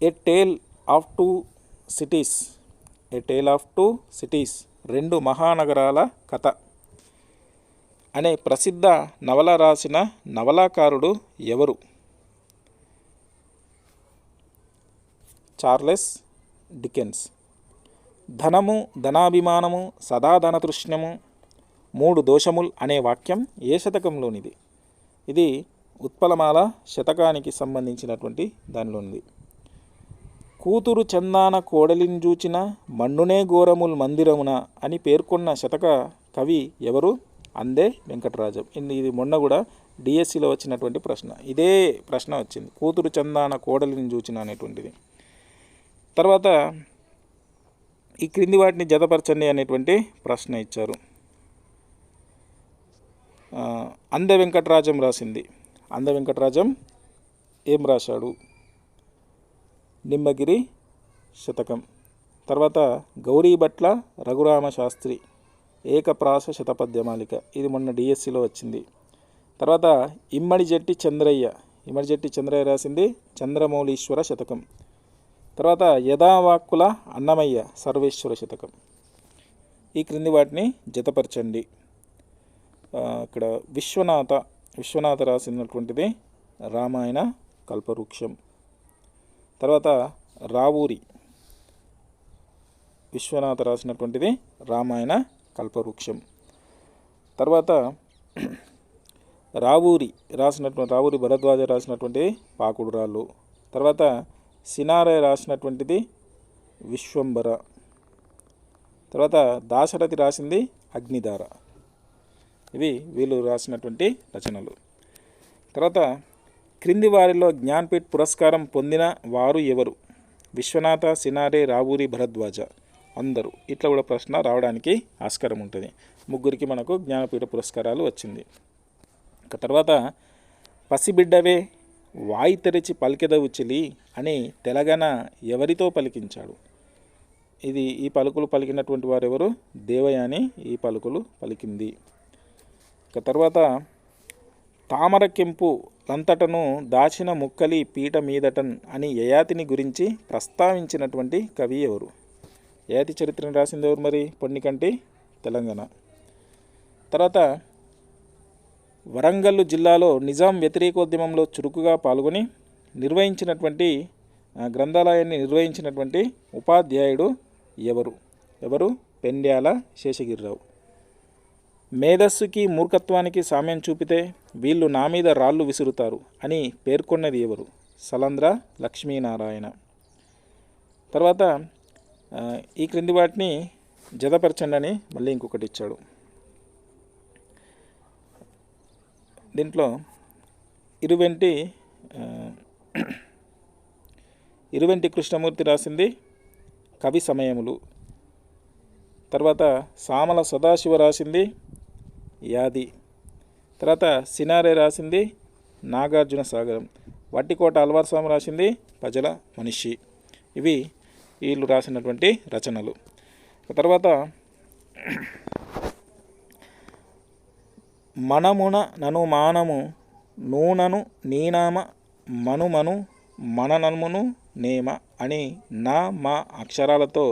a tale of two cities. A tale of two cities, రెండు మహానగరాల కథ అనే ప్రసిద్ధ నవల రాసిన నవలాకారుడు ఎవరు? Charles Dickens. ధనము, ధనాభిమానము, సదా ధనతృష్ణము, మూడు దోషముల్ అనే వాక్యం ఏ శతకంలోనిది? ఇది ఉత్పలమాల శతకానికి సంబంధించినటువంటి దానిలోనిది. కూతురు చందాన కోడలింజూచిన మన్నునే ఘోరముల్ మందిరమున అని పేర్కొన్న శతక కవి ఎవరు? అందే వెంకటరాజం. ఇది మొన్న కూడా డిఎస్సిలో వచ్చినటువంటి ప్రశ్న. ఇదే ప్రశ్న వచ్చింది, కూతురు చందాన కోడలింజూచిన అనేటువంటిది. తర్వాత ఈ క్రింది వాటిని జతపరచండి అనేటువంటి ప్రశ్న ఇచ్చారు. అంద వెంకటరాజం రాసింది. అంద వెంకటరాజం ఏం రాశాడు? నిమ్మగిరి శతకం. తర్వాత గౌరీభట్ల రఘురామ శాస్త్రి ఏకప్రాస శతపద్యమాలిక. ఇది మొన్న డిఎస్సిలో వచ్చింది. తర్వాత ఇమ్మడిజెట్టి చంద్రయ్య. ఇమ్మడిజెట్టి చంద్రయ్య రాసింది చంద్రమౌళీశ్వర శతకం. తర్వాత యథావాక్కుల అన్నమయ్య సర్వేశ్వర శతకం. ఈ క్రింది వాటిని జతపరచండి. ఇక్కడ విశ్వనాథ రాసినటువంటిది రామాయణ కల్పవృక్షం. తర్వాత రావూరి విశ్వనాథ రాసినటువంటిది రామాయణ కల్పవృక్షం. తర్వాత రావూరి భరద్వాజ రాసినటువంటిది పాకుడు రాళ్ళు. తర్వాత సినారే రాసినటువంటిది విశ్వంబర. తర్వాత దాశరథి రాసింది అగ్నిధార. ఇవి వీళ్ళు రాసినటువంటి రచనలు. తర్వాత క్రింది వారిలో జ్ఞాన్పీఠ్ పురస్కారం పొందిన వారు ఎవరు? విశ్వనాథ, సినారే, రావూరి, భరద్వాజ అందరూ. ఇట్లా కూడా ప్రశ్న రావడానికి ఆస్కారం ఉంటుంది. ముగ్గురికి మనకు జ్ఞానపీఠ పురస్కారాలు వచ్చింది. తర్వాత పసిబిడ్డవే వాయి తెరిచి పలికెదవు చెలి అని తెలంగాణ ఎవరితో పలికించాడు? ఈ పలుకులు పలికినటువంటి వారు ఎవరు? దేవయాని ఈ పలుకులు పలికింది. తర్వాత తామరకెంపు లంతటను దాచిన ముక్కలి పీట మీదటన్ అని యయాతిని గురించి ప్రస్తావించినటువంటి కవి ఎవరు? యయాతి చరిత్రను రాసింది ఎవరు మరి? పొన్నికంటి తెలంగాణ. తర్వాత వరంగల్ జిల్లాలో నిజాం వ్యతిరేకోద్యమంలో చురుకుగా పాల్గొని గ్రంథాలయాన్ని నిర్వహించినటువంటి ఉపాధ్యాయుడు ఎవరు? పెండ్యాల శేషగిరిరావు. మేధస్సుకి మూర్ఖత్వానికి సామ్యం చూపితే వీళ్ళు నా మీద రాళ్ళు విసురుతారు అని పేర్కొన్నది ఎవరు? సలంద్ర లక్ష్మీనారాయణ. తర్వాత ఈ క్రింది వాటిని జతపరచండి అని మళ్ళీ ఇంకొకటి ఇచ్చాడు. దీంట్లో ఇరువెంటి కృష్ణమూర్తి రాసింది కవి సమయములు. తర్వాత సామల సదాశివ రాసింది యాది. తర్వాత సినారే రాసింది నాగార్జున సాగరం. వట్టికోట అల్వార్స్వామి రాసింది ప్రజల మనిషి. ఇవి వీళ్ళు రాసినటువంటి రచనలు. తర్వాత మనమున నను మానము నూనను నీనామ మనుమను మననమును నేమ అని నా మా అక్షరాలతో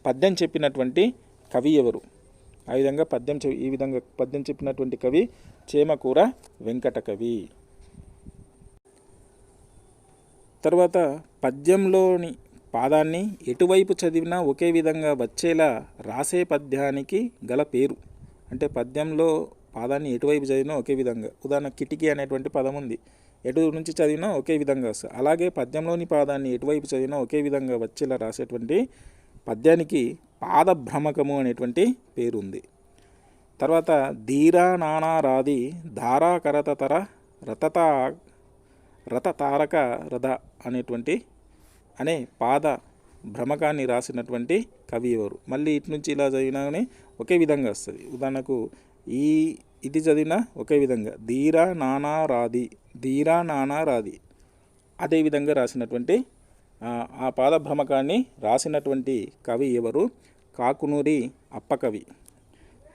పద్యం చెప్పినటువంటి కవి ఎవరు? ఈ విధంగా పద్యం చెప్పినటువంటి కవి చేమకూర వెంకట కవి. తర్వాత పద్యంలోని పాదాన్ని ఎటువైపు చదివినా ఒకే విధంగా వచ్చేలా రాసే పద్యానికి గల పేరు. అంటే పద్యంలో పాదాన్ని ఎటువైపు చదివినా ఒకే విధంగా, ఉదాహరణ కిటికీ అనేటువంటి పదం ఉంది, ఎటు నుంచి చదివినా ఒకే విధంగా వస్తుంది. అలాగే పద్యంలోని పాదాన్ని ఎటువైపు చదివినా ఒకే విధంగా వచ్చేలా రాసేటువంటి పద్యానికి పాదభ్రమకము అనేటువంటి పేరు ఉంది. తర్వాత ధీరా నానారాది ధారాకరతర రథతారక రథ అనే పాద భ్రమకాన్ని రాసినటువంటి కవి ఎవరు? మళ్ళీ ఇటు నుంచి ఇలా చదివినా కానీ ఒకే విధంగా వస్తుంది. ఉదాహరణకు ఇది చదివినా ఒకే విధంగా ధీరా నానారాది అదేవిధంగా రాసినటువంటి ఆ పాద భ్రమకాన్ని రాసినటువంటి కవి ఎవరు? కాకునూరి అప్పకవి.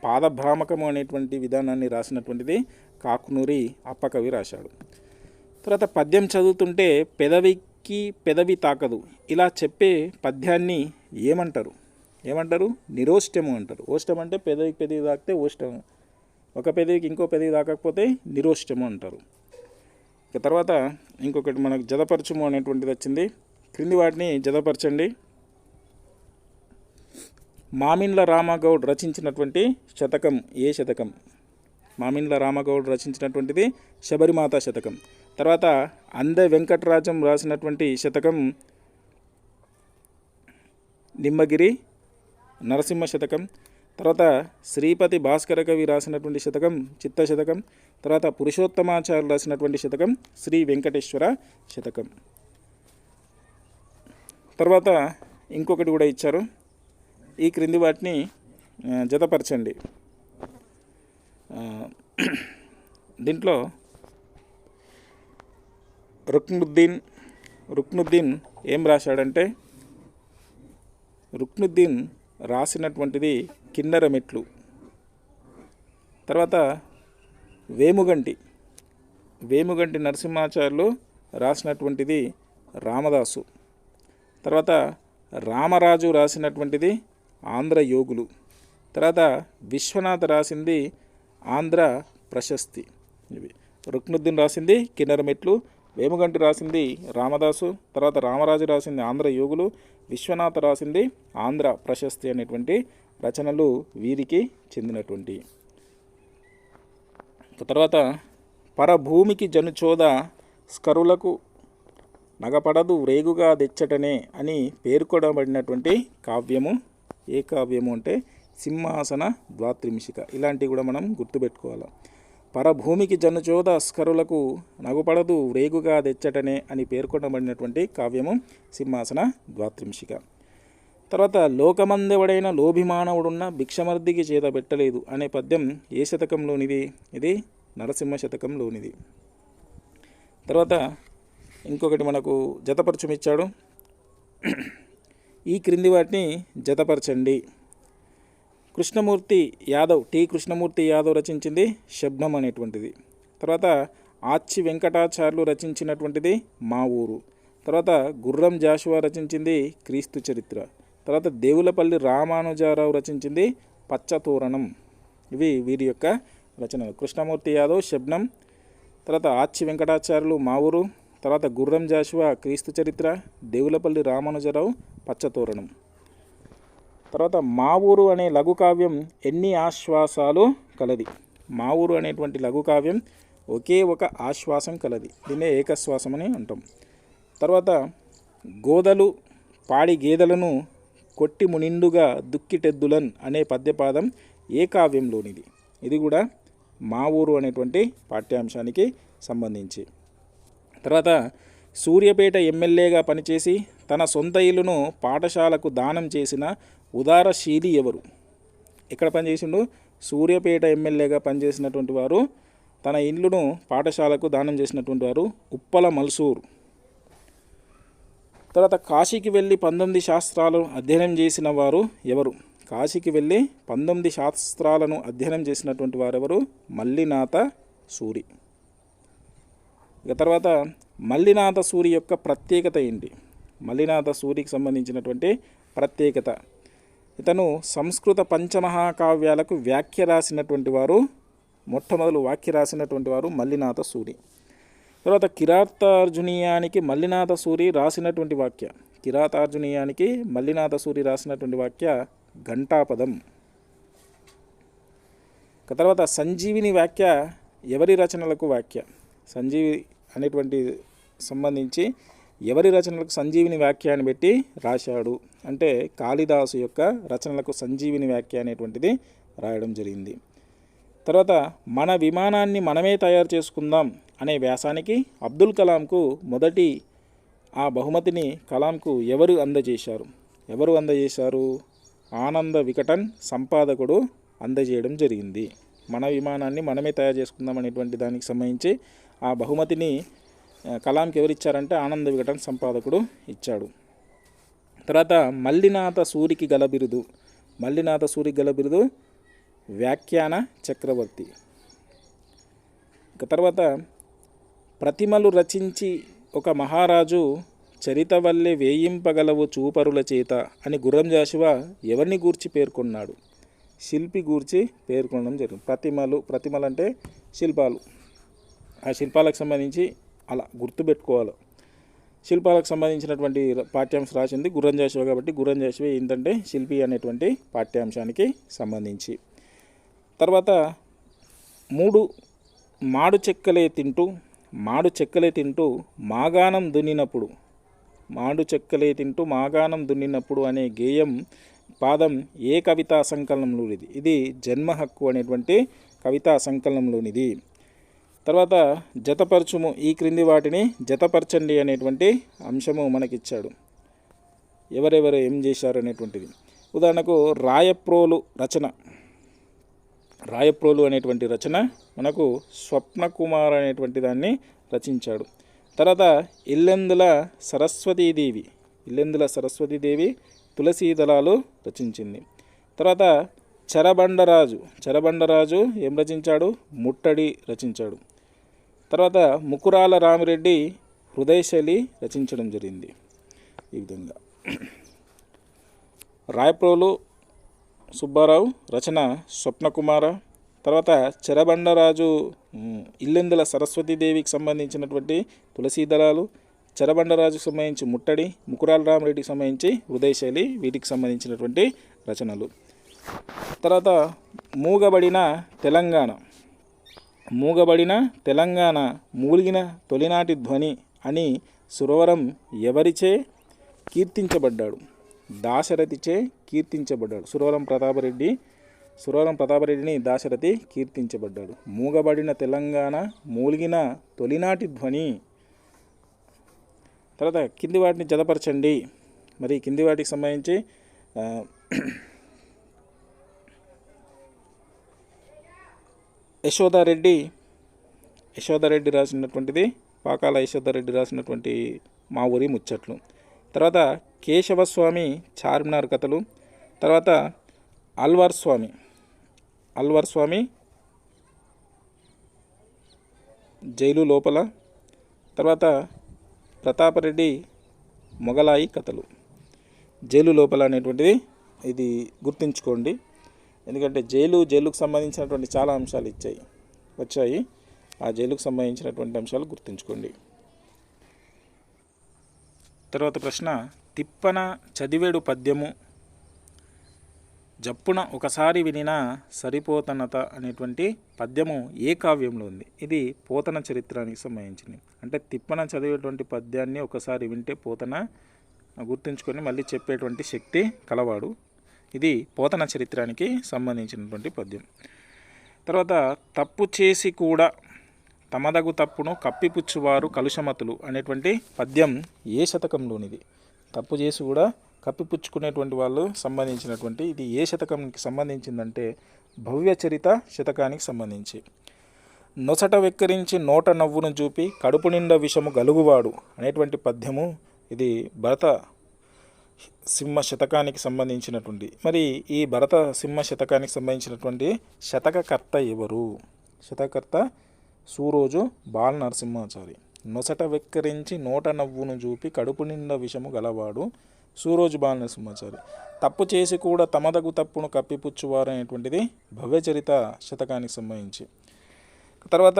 పాదభ్రామకము అనేటువంటి విధానాన్ని రాసినటువంటిది కాకునూరి అప్పకవి రాశాడు. తర్వాత పద్యం చదువుతుంటే పెదవి తాకదు ఇలా చెప్పే పద్యాన్ని ఏమంటారు? నిరోష్టము అంటారు. ఓష్టం అంటే పెదవి తాకితే ఓష్టము, ఒక పెదవికి ఇంకో పెదవి తాకకపోతే నిరోష్టము అంటారు. ఇక తర్వాత ఇంకొకటి మనకు జతపరచుము అనేటువంటిది వచ్చింది. క్రింది వాటిని జతపరచండి. మామిండ్ల రామగౌడ్ రచించినటువంటి శతకం ఏ శతకం? మామిండ్ల రామగౌడ్ రచించినటువంటిది శబరిమాత శతకం. తర్వాత అంద వెంకటరాజం రాసినటువంటి శతకం నిమ్మగిరి నరసింహ శతకం. తర్వాత శ్రీపతి భాస్కర కవి రాసినటువంటి శతకం చిత్త శతకం. తర్వాత పురుషోత్తమాచార్యులు రాసినటువంటి శతకం శ్రీ వెంకటేశ్వర శతకం. తర్వాత ఇంకొకటి కూడా ఇచ్చారు. ఈ క్రింది వాటిని జతపరచండి. దీంట్లో రుక్నుద్దీన్ ఏం రాశాడంటే, రుక్నుద్దీన్ రాసినటువంటిది కిన్నెర మెట్లు. తర్వాత వేముగంటి నరసింహాచార్యులు రాసినటువంటిది రామదాసు. తర్వాత రామరాజు రాసినటువంటిది ఆంధ్ర యోగులు. తర్వాత విశ్వనాథ రాసింది ఆంధ్ర ప్రశస్తి. ఇవి రుక్నుద్దీన్ రాసింది కిన్నెర మెట్లు, వేముగంటి రాసింది రామదాసు, తర్వాత రామరాజు రాసింది ఆంధ్ర యోగులు, విశ్వనాథ రాసింది ఆంధ్ర ప్రశస్తి అనేటువంటి రచనలు వీరికి చెందినటువంటి. తర్వాత పరభూమికి జనుచోద స్కరులకు నగపడదు రేగుగా తెచ్చటనే అని పేర్కొనబడినటువంటి కావ్యము ఏ కావ్యము అంటే సింహాసన ద్వాత్రింశిక. ఇలాంటివి కూడా మనం గుర్తుపెట్టుకోవాలి. పరభూమికి జనుచోద స్కరులకు నగుపడదు రేగుగా తెచ్చటనే అని పేర్కొనబడినటువంటి కావ్యము సింహాసన ద్వాత్రింశిక. తర్వాత లోకమందెవడైన లోభిమానవుడున్న భిక్షమర్దికి చేత పెట్టలేదు అనే పద్యం ఏ శతకంలోనిది? ఇది నరసింహ శతకంలోనిది. తర్వాత ఇంకొకటి మనకు జతపరచుమిచ్చాడు. ఈ క్రింది వాటిని జతపరచండి. టి కృష్ణమూర్తి యాదవ్ రచించింది శబ్నం అనేటువంటిది. తర్వాత ఆచి వెంకటాచార్యులు రచించినటువంటిది మా ఊరు. తర్వాత గుర్రం జాషువా రచించింది క్రీస్తు చరిత్ర. తర్వాత దేవులపల్లి రామానుజారావు రచించింది పచ్చతోరణం. ఇవి వీరి యొక్క రచనలు. కృష్ణమూర్తి యాదవ్ శబ్నం, తర్వాత ఆచి వెంకటాచార్యులు మా ఊరు, తర్వాత గుర్రం జాషువా క్రీస్తు చరిత్ర, దేవులపల్లి రామానుజరావు పచ్చతోరణం. తర్వాత మా ఊరు అనే లఘు కావ్యం ఎన్ని ఆశ్వాసాలు కలది? మా ఊరు అనేటువంటి లఘు కావ్యం ఒకే ఒక ఆశ్వాసం కలది. దీన్నే ఏకశ్వాసం అని అంటాం. తర్వాత గోదలు పాడి గేదెలను కొట్టి మునిండుగా దుక్కిటెద్దులన్ అనే పద్యపాదం ఏ కావ్యంలోనిది? ఇది కూడా మా ఊరు అనేటువంటి పాఠ్యాంశానికి సంబంధించి. తర్వాత సూర్యాపేట ఎమ్మెల్యేగా పనిచేసి తన సొంత ఇల్లును పాఠశాలకు దానం చేసిన ఉదారశీలి ఎవరు? ఎక్కడ పనిచేసిండు? సూర్యాపేట ఎమ్మెల్యేగా పనిచేసినటువంటి వారు, తన ఇల్లును పాఠశాలకు దానం చేసినటువంటి వారు ఉప్పల మల్సూర్. తర్వాత కాశీకి వెళ్ళి 19 శాస్త్రాలను అధ్యయనం చేసిన వారు ఎవరు? కాశీకి వెళ్ళి 19 శాస్త్రాలను అధ్యయనం చేసినటువంటి వారెవరు? మల్లినాథ సూరి. ఇక తర్వాత మల్లినాథ సూరి యొక్క ప్రత్యేకత ఏంటి? మల్లినాథ సూరికి సంబంధించినటువంటి ప్రత్యేకత, ఇతను సంస్కృత పంచమహాకావ్యాలకు వ్యాఖ్య రాసినటువంటి వారు, మొట్టమొదలు వ్యాఖ్య రాసినటువంటి వారు మల్లినాథ సూరి. తర్వాత కిరాతార్జునీయానికి మల్లినాథ సూరి రాసినటువంటి వాక్య, కిరాతార్జునీయానికి మల్లినాథ సూరి రాసినటువంటి వాక్య ఘంటాపదం. తర్వాత సంజీవిని వ్యాఖ్య ఎవరి రచనలకు వ్యాఖ్య? సంజీవి అనేటువంటి సంబంధించి ఎవరి రచనలకు సంజీవిని వ్యాఖ్యాన్ని పెట్టి రాశాడు అంటే కాళిదాసు యొక్క రచనలకు సంజీవిని వ్యాఖ్య అనేటువంటిది రాయడం జరిగింది. తర్వాత మన విమానాన్ని మనమే తయారు చేసుకుందాం అనే వ్యాసానికి అబ్దుల్ కలాంకు మొదటి ఆ బహుమతిని కలాంకు ఎవరు అందజేశారు? ఆనంద వికటన్ సంపాదకుడు అందజేయడం జరిగింది. మన విమానాన్ని మనమే తయారు చేసుకుందాం అనేటువంటి దానికి సంబంధించి ఆ బహుమతిని కలాంకి ఎవరు ఇచ్చారంటే ఆనంద వికటన్ సంపాదకుడు ఇచ్చాడు. తర్వాత మల్లినాథ సూరికి గల బిరుదు వ్యాఖ్యాన చక్రవర్తి. తర్వాత ప్రతిమలు రచించి ఒక మహారాజు చరితవల్లె వేయింపగలవు చూపరుల చేత అని గుర్రం జాషువా ఎవరిని గూర్చి పేర్కొన్నాడు? శిల్పి గూర్చి పేర్కొనడం జరిగింది. ప్రతిమలు అంటే శిల్పాలు. ఆ శిల్పాలకు సంబంధించి అలా గుర్తుపెట్టుకోవాలి. శిల్పాలకు సంబంధించినటువంటి పాఠ్యాంశం రాసింది గుర్రం జాషువా కాబట్టి గుర్రం జాషువా ఏంటంటే శిల్పి అనేటువంటి పాఠ్యాంశానికి సంబంధించి. తర్వాత 3 మాడు చెక్కలే తింటూ మాగాణం దున్నినప్పుడు అనే గేయం పాదం ఏ కవితా సంకలనంలోనిది? ఇది జన్మ హక్కు అనేటువంటి కవితా సంకలనంలోనిది. తర్వాత జతపరచుము, ఈ క్రింది వాటిని జతపరచండి అనేటువంటి అంశము మనకిచ్చాడు. ఎవరెవరు ఏం చేశారు అనేటువంటిది. ఉదాహరణకు రాయప్రోలు అనేటువంటి రచన మనకు స్వప్నకుమార్ అనేటువంటి దాన్ని రచించాడు. తర్వాత ఇల్లెందుల సరస్వతీదేవి తులసీ దళాలు రచించింది. తర్వాత చెరబండరాజు ఏం రచించాడు? ముట్టడి రచించాడు. తర్వాత ముకురాల రామిరెడ్డి హృదయశైలి రచించడం జరిగింది. ఈ విధంగా రాయప్రోలు సుబ్బారావు రచన స్వప్నకుమార. తర్వాత చెరబండరాజు ఇల్లెందుల సరస్వతీదేవికి సంబంధించినటువంటి తులసీ దళాలు, చెరబండరాజుకు సంబంధించి ముట్టడి, ముకురాల రామరెడ్డికి సంబంధించి హృదయశైలి, వీటికి సంబంధించినటువంటి రచనలు. తర్వాత మూగబడిన తెలంగాణ మూలిగిన తొలినాటి ధ్వని అని సురవరం ఎవరిచే కీర్తించబడ్డాడు? దాశరథిచే కీర్తించబడ్డాడు. సురవరం ప్రతాపరెడ్డిని దాశరథి కీర్తించబడ్డాడు. మూగబడిన తెలంగాణ మూలిగిన తొలినాటి ధ్వని. తర్వాత కింది వాటిని జతపరచండి. మరి కింది వాటికి సంబంధించి యశోదారెడ్డి రాసినటువంటిది పాకాల యశోదారెడ్డి రాసినటువంటి మా ఊరి ముచ్చట్లు. తర్వాత కేశవస్వామి చార్మినార్ కథలు. తర్వాత అల్వార్ స్వామి జైలు లోపల. తర్వాత ప్రతాపరెడ్డి మొగలాయి కథలు. జైలు లోపల అనేటువంటిది ఇది గుర్తుంచుకోండి. ఎందుకంటే జైలుకు సంబంధించినటువంటి చాలా అంశాలు వచ్చాయి. ఆ జైలుకు సంబంధించినటువంటి అంశాలు గుర్తుంచుకోండి. తర్వాత ప్రశ్న, తిప్పన చదివేడు పద్యము జప్పున ఒకసారి వినినా సరిపోతనత అనేటువంటి పద్యము ఏ కావ్యంలో ఉంది? ఇది పోతన చరిత్రానికి సంబంధించింది. అంటే తిప్పన చదివేటువంటి పద్యాన్ని ఒకసారి వింటే పోతన గుర్తుంచుకొని మళ్ళీ చెప్పేటువంటి శక్తి కలవాడు. ఇది పోతన చరిత్రానికి సంబంధించినటువంటి పద్యం. తర్వాత తప్పు చేసి కూడా తమదగు తప్పును కప్పిపుచ్చువారు కలుషమతులు అనేటువంటి పద్యం ఏ శతకంలోనిది? తప్పు చేసి కూడా కప్పిపుచ్చుకునేటువంటి వాళ్ళు సంబంధించినటువంటి ఇది ఏ శతకంకి సంబంధించిందంటే భవ్యచరిత శతకానికి సంబంధించి. నొసట వెక్కరించి నోట నవ్వును చూపి కడుపు నిండా విషము గలుగువాడు అనేటువంటి పద్యము ఇది భరత సింహ శతకానికి సంబంధించినటువంటి. మరి ఈ భరత సింహ శతకానికి సంబంధించినటువంటి శతకకర్త ఎవరు? శతకర్త సూరోజు బాల నరసింహాచారి. నొసట వెక్కరించి నోట నవ్వును చూపి కడుపు నిండా విషము గలవాడు సూరోజు బాల నరసింహాచారి. తప్పు చేసి కూడా తమదగు తప్పును కప్పిపుచ్చువారు అనేటువంటిది భవ్యచరిత శతకానికి సంబంధించి. తర్వాత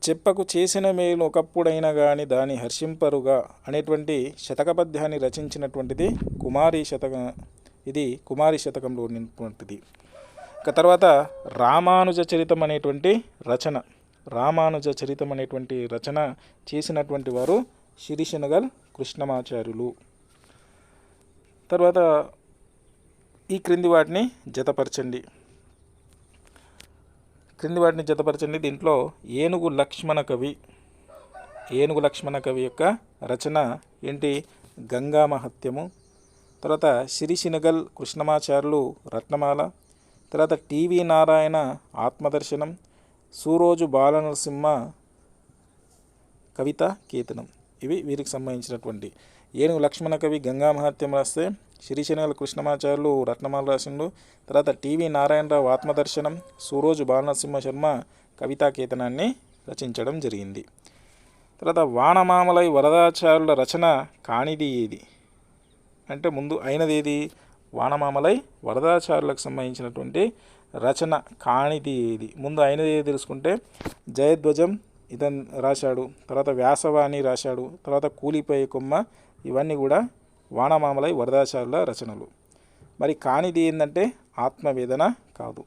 చెప్పకు చేసిన మేలు ఒకప్పుడైనా కానీ దాని హర్షింపరుగా అనేటువంటి శతక పద్యాన్ని రచించినటువంటిది కుమారి శతకం. ఇది కుమారి శతకంలో ఉన్నటువంటిది. తర్వాత రామానుజ చరితం అనేటువంటి రచన చేసినటువంటి వారు సిరిశనగల్ కృష్ణమాచార్యులు. తర్వాత ఈ క్రింది వాటిని జతపరచండి. దీంట్లో ఏనుగు లక్ష్మణ కవి యొక్క రచన ఏంటి? గంగా మహత్యము. తర్వాత సిరిసినగల్ కృష్ణమాచార్యులు రత్నమాల. తర్వాత టీవీ నారాయణ ఆత్మదర్శనం. సూరోజు బాలనరసింహ కవిత కీర్తనం. ఇవి వీరికి సంబంధించినటువంటి. ఏనుగు లక్ష్మణ కవి గంగా మహత్యం రాస్తే, సిరిసినగల్ కృష్ణమాచార్యులు రత్నమాల రాసిండు. తర్వాత టీవీ నారాయణరావు ఆత్మదర్శనం, సూరోజు బాలనరసింహ శర్మ కవితా కీర్తనాన్ని రచించడం జరిగింది. తర్వాత వానమామలై వరదాచార్యుల రచన కానిది ఏది అంటే ముందు అయినది ఏది? వానమామలై వరదాచార్యులకు సంబంధించినటువంటి రచన కానిది ఏది? ముందు అయినది ఏది తెలుసుకుంటే జయధ్వజం ఇతను రాశాడు, తర్వాత వ్యాసవాణి రాశాడు, తర్వాత కూలిపోయే కొమ్మ, ఇవన్నీ కూడా వానమామలై వరదాచార్యుల రచనలు. మరి కానిది ఏంటంటే ఆత్మవేదన కాదు.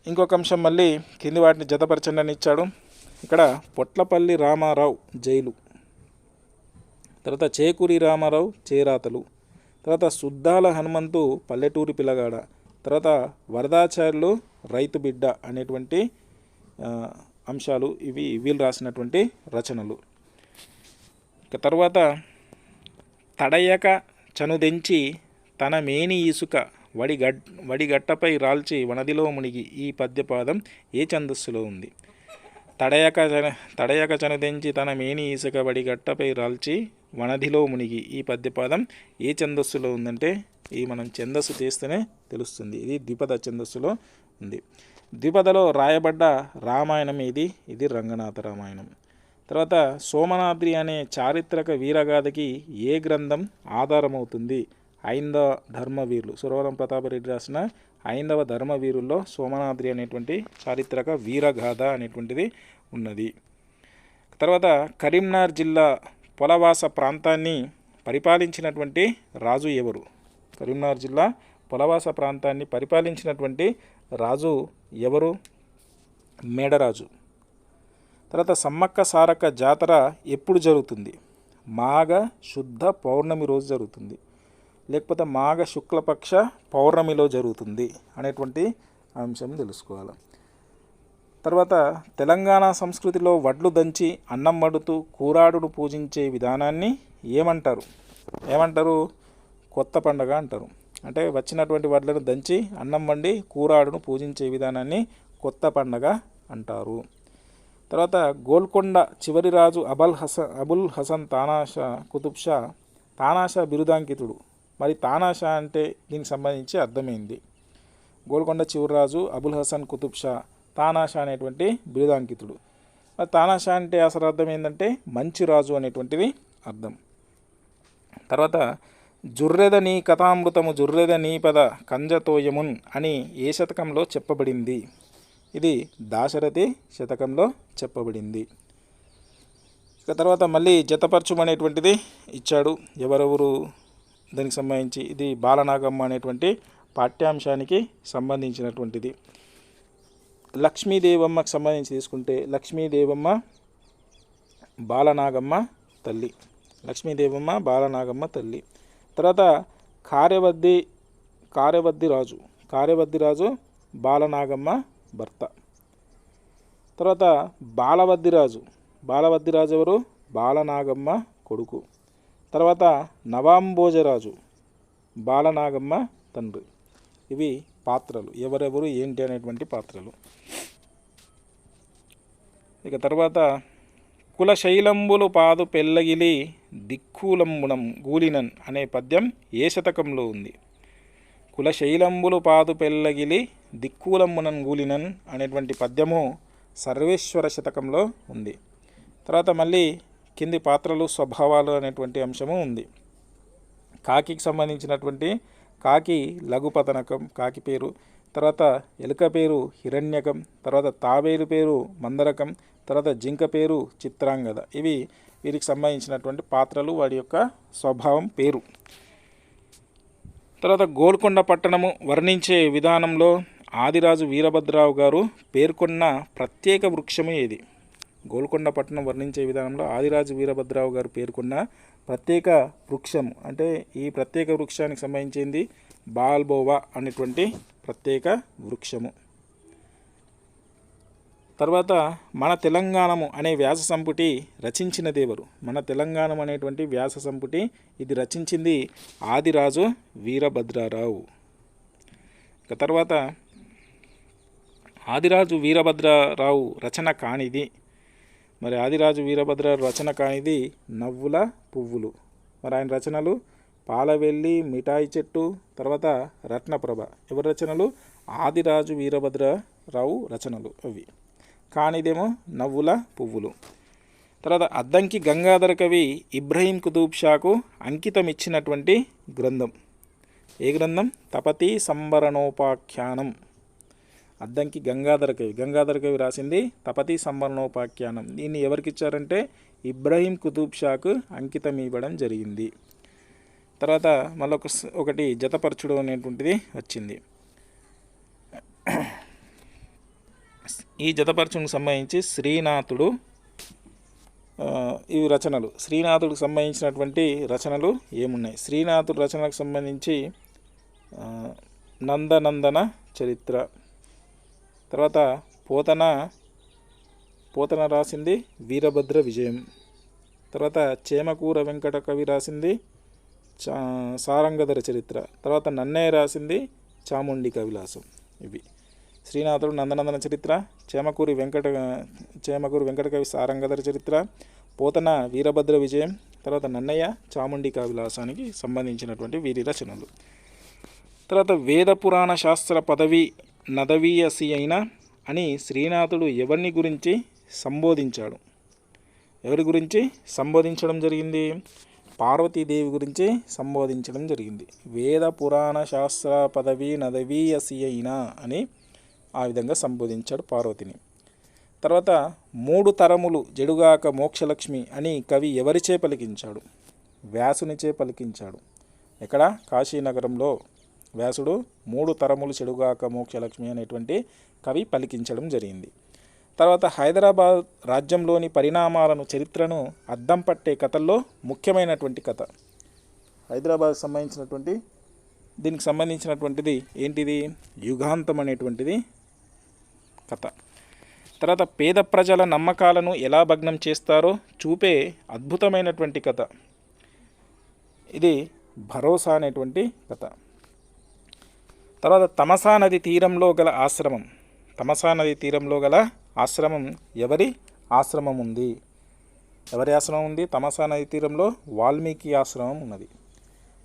ఇంకొక అంశం మళ్ళీ కింది వాటిని జతపరచండి అని ఇచ్చాడు. ఇక్కడ పొట్లపల్లి రామారావు జైలు, తర్వాత చేకూరి రామారావు చేరాతలు, తర్వాత సుద్దాల హనుమంతు పల్లెటూరి పిల్లగాడ, తర్వాత వరదాచార్యులు రైతు బిడ్డ అనేటువంటి అంశాలు ఇవి వీళ్ళు రాసినటువంటి రచనలు. ఇక తర్వాత తడయక చనుదెంచి తన మేని ఇసుక వడిగట్టపై రాల్చి వనదిలో మునిగి ఈ పద్యపాదం ఏ ఛందస్సులో ఉంది? తడయక చనుదెంచి తన మేని ఇసుక వడిగట్టపై రాల్చి వనదిలో మునిగి ఈ పద్యపాదం ఏ ఛందస్సులో ఉందంటే ఈ మనం ఛందస్సు తీస్తేనే తెలుస్తుంది. ఇది ద్విపద ఛందస్సులో ఉంది. ద్విపదలో రాయబడ్డ రామాయణం ఇది రంగనాథ రామాయణం. తర్వాత సోమనాద్రి అనే చారిత్రక వీరగాథకి ఏ గ్రంథం ఆధారమవుతుంది? ఐందవ ధర్మవీరులు, సురవరం ప్రతాపరెడ్డి రాసిన ఐందవ ధర్మవీరుల్లో సోమనాద్రి అనేటువంటి చారిత్రక వీరగాథ అనేటువంటిది ఉన్నది. తర్వాత కరీంనగర్ జిల్లా పొలవాస ప్రాంతాన్ని పరిపాలించినటువంటి రాజు ఎవరు? కరీంనగర్ జిల్లా పొలవాస ప్రాంతాన్ని పరిపాలించినటువంటి రాజు ఎవరు? మేడరాజు. తర్వాత సమ్మక్క సారక్క జాతర ఎప్పుడు జరుగుతుంది? మాఘ శుద్ధ పౌర్ణమి రోజు జరుగుతుంది, లేకపోతే మాఘ శుక్లపక్ష పౌర్ణమిలో జరుగుతుంది అనేటువంటి అంశం తెలుసుకోవాలి. తర్వాత తెలంగాణ సంస్కృతిలో వడ్లు దంచి అన్నం వండుతూ కూరాడును పూజించే విధానాన్ని ఏమంటారు? కొత్త పండగ అంటారు. అంటే వచ్చినటువంటి వడ్లను దంచి అన్నం వండి కూరాడును పూజించే విధానాన్ని కొత్త పండగ అంటారు. తర్వాత గోల్కొండ చివరి రాజు అబుల్ హసన్ తానాషా కుతుబ్ షా తానాషా బిరుదాంకితుడు. మరి తానాషా అంటే దీనికి సంబంధించి అర్థమైంది. గోల్కొండ చివరి రాజు అబుల్ హసన్ కుతుబ్ షా తానాషా అనేటువంటి బిరుదాంకితుడు. మరి తానాషా అంటే అసలు అర్థం ఏంటంటే మంచి రాజు అనేటువంటిది అర్థం. తర్వాత జుర్రెద నీ కథామృతము జుర్రెద నీ పద కంజతోయమున్ అని ఏ శతకంలో చెప్పబడింది? ఇది దాశరథి శతకంలో చెప్పబడింది. ఇక తర్వాత మళ్ళీ జతపరచం అనేటువంటిది ఇచ్చాడు. ఎవరెవరు దానికి సంబంధించి ఇది బాలనాగమ్మ అనేటువంటి పాఠ్యాంశానికి సంబంధించినటువంటిది. లక్ష్మీదేవమ్మకు సంబంధించి తీసుకుంటే లక్ష్మీదేవమ్మ బాలనాగమ్మ తల్లి. లక్ష్మీదేవమ్మ బాలనాగమ్మ తల్లి. తర్వాత కార్యవద్ది రాజు బాలనాగమ్మ భర్త. తర్వాత బాలవద్ది రాజు ఎవరు? బాలనాగమ్మ కొడుకు. తర్వాత నవాంబోజరాజు బాలనాగమ్మ తండ్రి. ఇవి పాత్రలు, ఎవరెవరు ఏంటి అనేటువంటి పాత్రలు. ఇక తర్వాత కులశైలంబులు పాదు పెళ్ళగిలి దిక్కులంబునం గూలినన్ అనే పద్యం ఏ శతకంలో ఉంది? కులశైలంబులు పాదు పెళ్ళగిలి దిక్కులంబునం గూలినన్ అనేటువంటి పద్యము సర్వేశ్వర శతకంలో ఉంది. తర్వాత మళ్ళీ కింది పాత్రలు స్వభావాలు అనేటువంటి అంశము ఉంది. కాకికి సంబంధించినటువంటి కాకి లఘుపతనకం కాకి పేరు, తర్వాత ఎలుక పేరు హిరణ్యకం, తర్వాత తాబేలు పేరు మందరకం, తర్వాత జింక పేరు చిత్రాంగద. ఇవి వీరికి సంబంధించినటువంటి పాత్రలు, వాడి యొక్క స్వభావం పేరు. తర్వాత గోల్కొండ పట్టణము వర్ణించే విధానంలో ఆదిరాజు వీరభద్రరావు గారు పేర్కొన్న ప్రత్యేక వృక్షము ఏది? గోల్కొండ పట్టణం వర్ణించే విధానంలో ఆదిరాజు వీరభద్రరావు గారు పేర్కొన్న ప్రత్యేక వృక్షం, అంటే ఈ ప్రత్యేక వృక్షానికి సంబంధించింది బాల్బోవా అనేటువంటి ప్రత్యేక వృక్షము. తర్వాత మన తెలంగాణము అనే వ్యాస సంపుటి రచించినది ఎవరు? మన తెలంగాణం అనేటువంటి వ్యాస సంపుటి ఇది రచించింది ఆదిరాజు వీరభద్రరావు. ఇక తర్వాత ఆదిరాజు వీరభద్రరావు రచన కానిది, మరి ఆదిరాజు వీరభద్రరావు రచన కానిది నవ్వుల పువ్వులు. మరి ఆయన రచనలు పాలవెల్లి, మిఠాయి చెట్టు, తర్వాత రత్నప్రభ. ఎవరి రచనలు? ఆదిరాజు వీరభద్రరావు రచనలు అవి. కానిదేమో నవ్వుల పువ్వులు. తర్వాత అద్దంకి గంగాధర కవి ఇబ్రహీం కుతూబ్ షాకు అంకితం ఇచ్చినటువంటి గ్రంథం. ఏ గ్రంథం? తపతి సంబరణోపాఖ్యానం. అద్దంకి గంగాధర కవి రాసింది తపతి సంబరణోపాఖ్యానం. దీన్ని ఎవరికి ఇచ్చారంటే ఇబ్రహీం కుతూబ్ షాకు అంకితం ఇవ్వడం జరిగింది. తర్వాత మళ్ళీ ఒకటి జతపరచుడు అనేటువంటిది వచ్చింది. ఈ జతపరచుడికి సంబంధించి శ్రీనాథుడు ఇవి రచనలు. శ్రీనాథుడికి సంబంధించినటువంటి రచనలు ఏమున్నాయి? శ్రీనాథుడు రచనకు సంబంధించి నందనందన చరిత్ర, తర్వాత పోతన రాసింది వీరభద్ర విజయం, తర్వాత చేమకూర వెంకట కవి రాసింది సారంగధర చరిత్ర, తర్వాత నన్నయ్య రాసింది చాముండి కవిలాసం. ఇవి శ్రీనాథుడు నందనందన చరిత్ర, చేమకూరి వెంకట కవి సారంగధర చరిత్ర, పోతన వీరభద్ర విజయం, తర్వాత నన్నయ్య చాముండి కవిలాసానికి సంబంధించినటువంటి వీరి రచనలు. తర్వాత వేద పురాణ శాస్త్ర పదవి నదవీయసి అయిన అని శ్రీనాథుడు ఎవరిని గురించి సంబోధించాడు? ఎవరి గురించి సంబోధించడం జరిగింది? పార్వతీదేవి గురించి సంబోధించడం జరిగింది. వేద పురాణ శాస్త్ర పదవి నదవీయసి అయిన అని ఆ విధంగా సంబోధించాడు పార్వతిని. తర్వాత 3 తరములు జడుగాక మోక్షలక్ష్మి అని కవి ఎవరిచే పలికించాడు? వ్యాసునిచే పలికించాడు. ఎక్కడ? కాశీనగరంలో వ్యాసుడు 3 తరములు చెడుగాక మోక్షలక్ష్మి అనేటువంటి కవి పలికించడం జరిగింది. తర్వాత హైదరాబాద్ రాజ్యంలోని పరిణామాలను చరిత్రను అద్దం పట్టే కథల్లో ముఖ్యమైనటువంటి కథ. హైదరాబాద్ సంబంధించినటువంటి దీనికి సంబంధించినటువంటిది ఏంటిది? యుగాంతం అనేటువంటిది కథ. తర్వాత పేద ప్రజల నమ్మకాలను ఎలా భగ్నం చేస్తారో చూపే అద్భుతమైనటువంటి కథ. ఇది భరోసా అనేటువంటి కథ. తర్వాత తమసా నది తీరంలో గల ఆశ్రమం. తమసా నది తీరంలో గల ఆశ్రమం ఎవరి ఆశ్రమం ఉంది? ఎవరి ఆశ్రమం ఉంది? తమసా నది తీరంలో వాల్మీకి ఆశ్రమం ఉన్నది.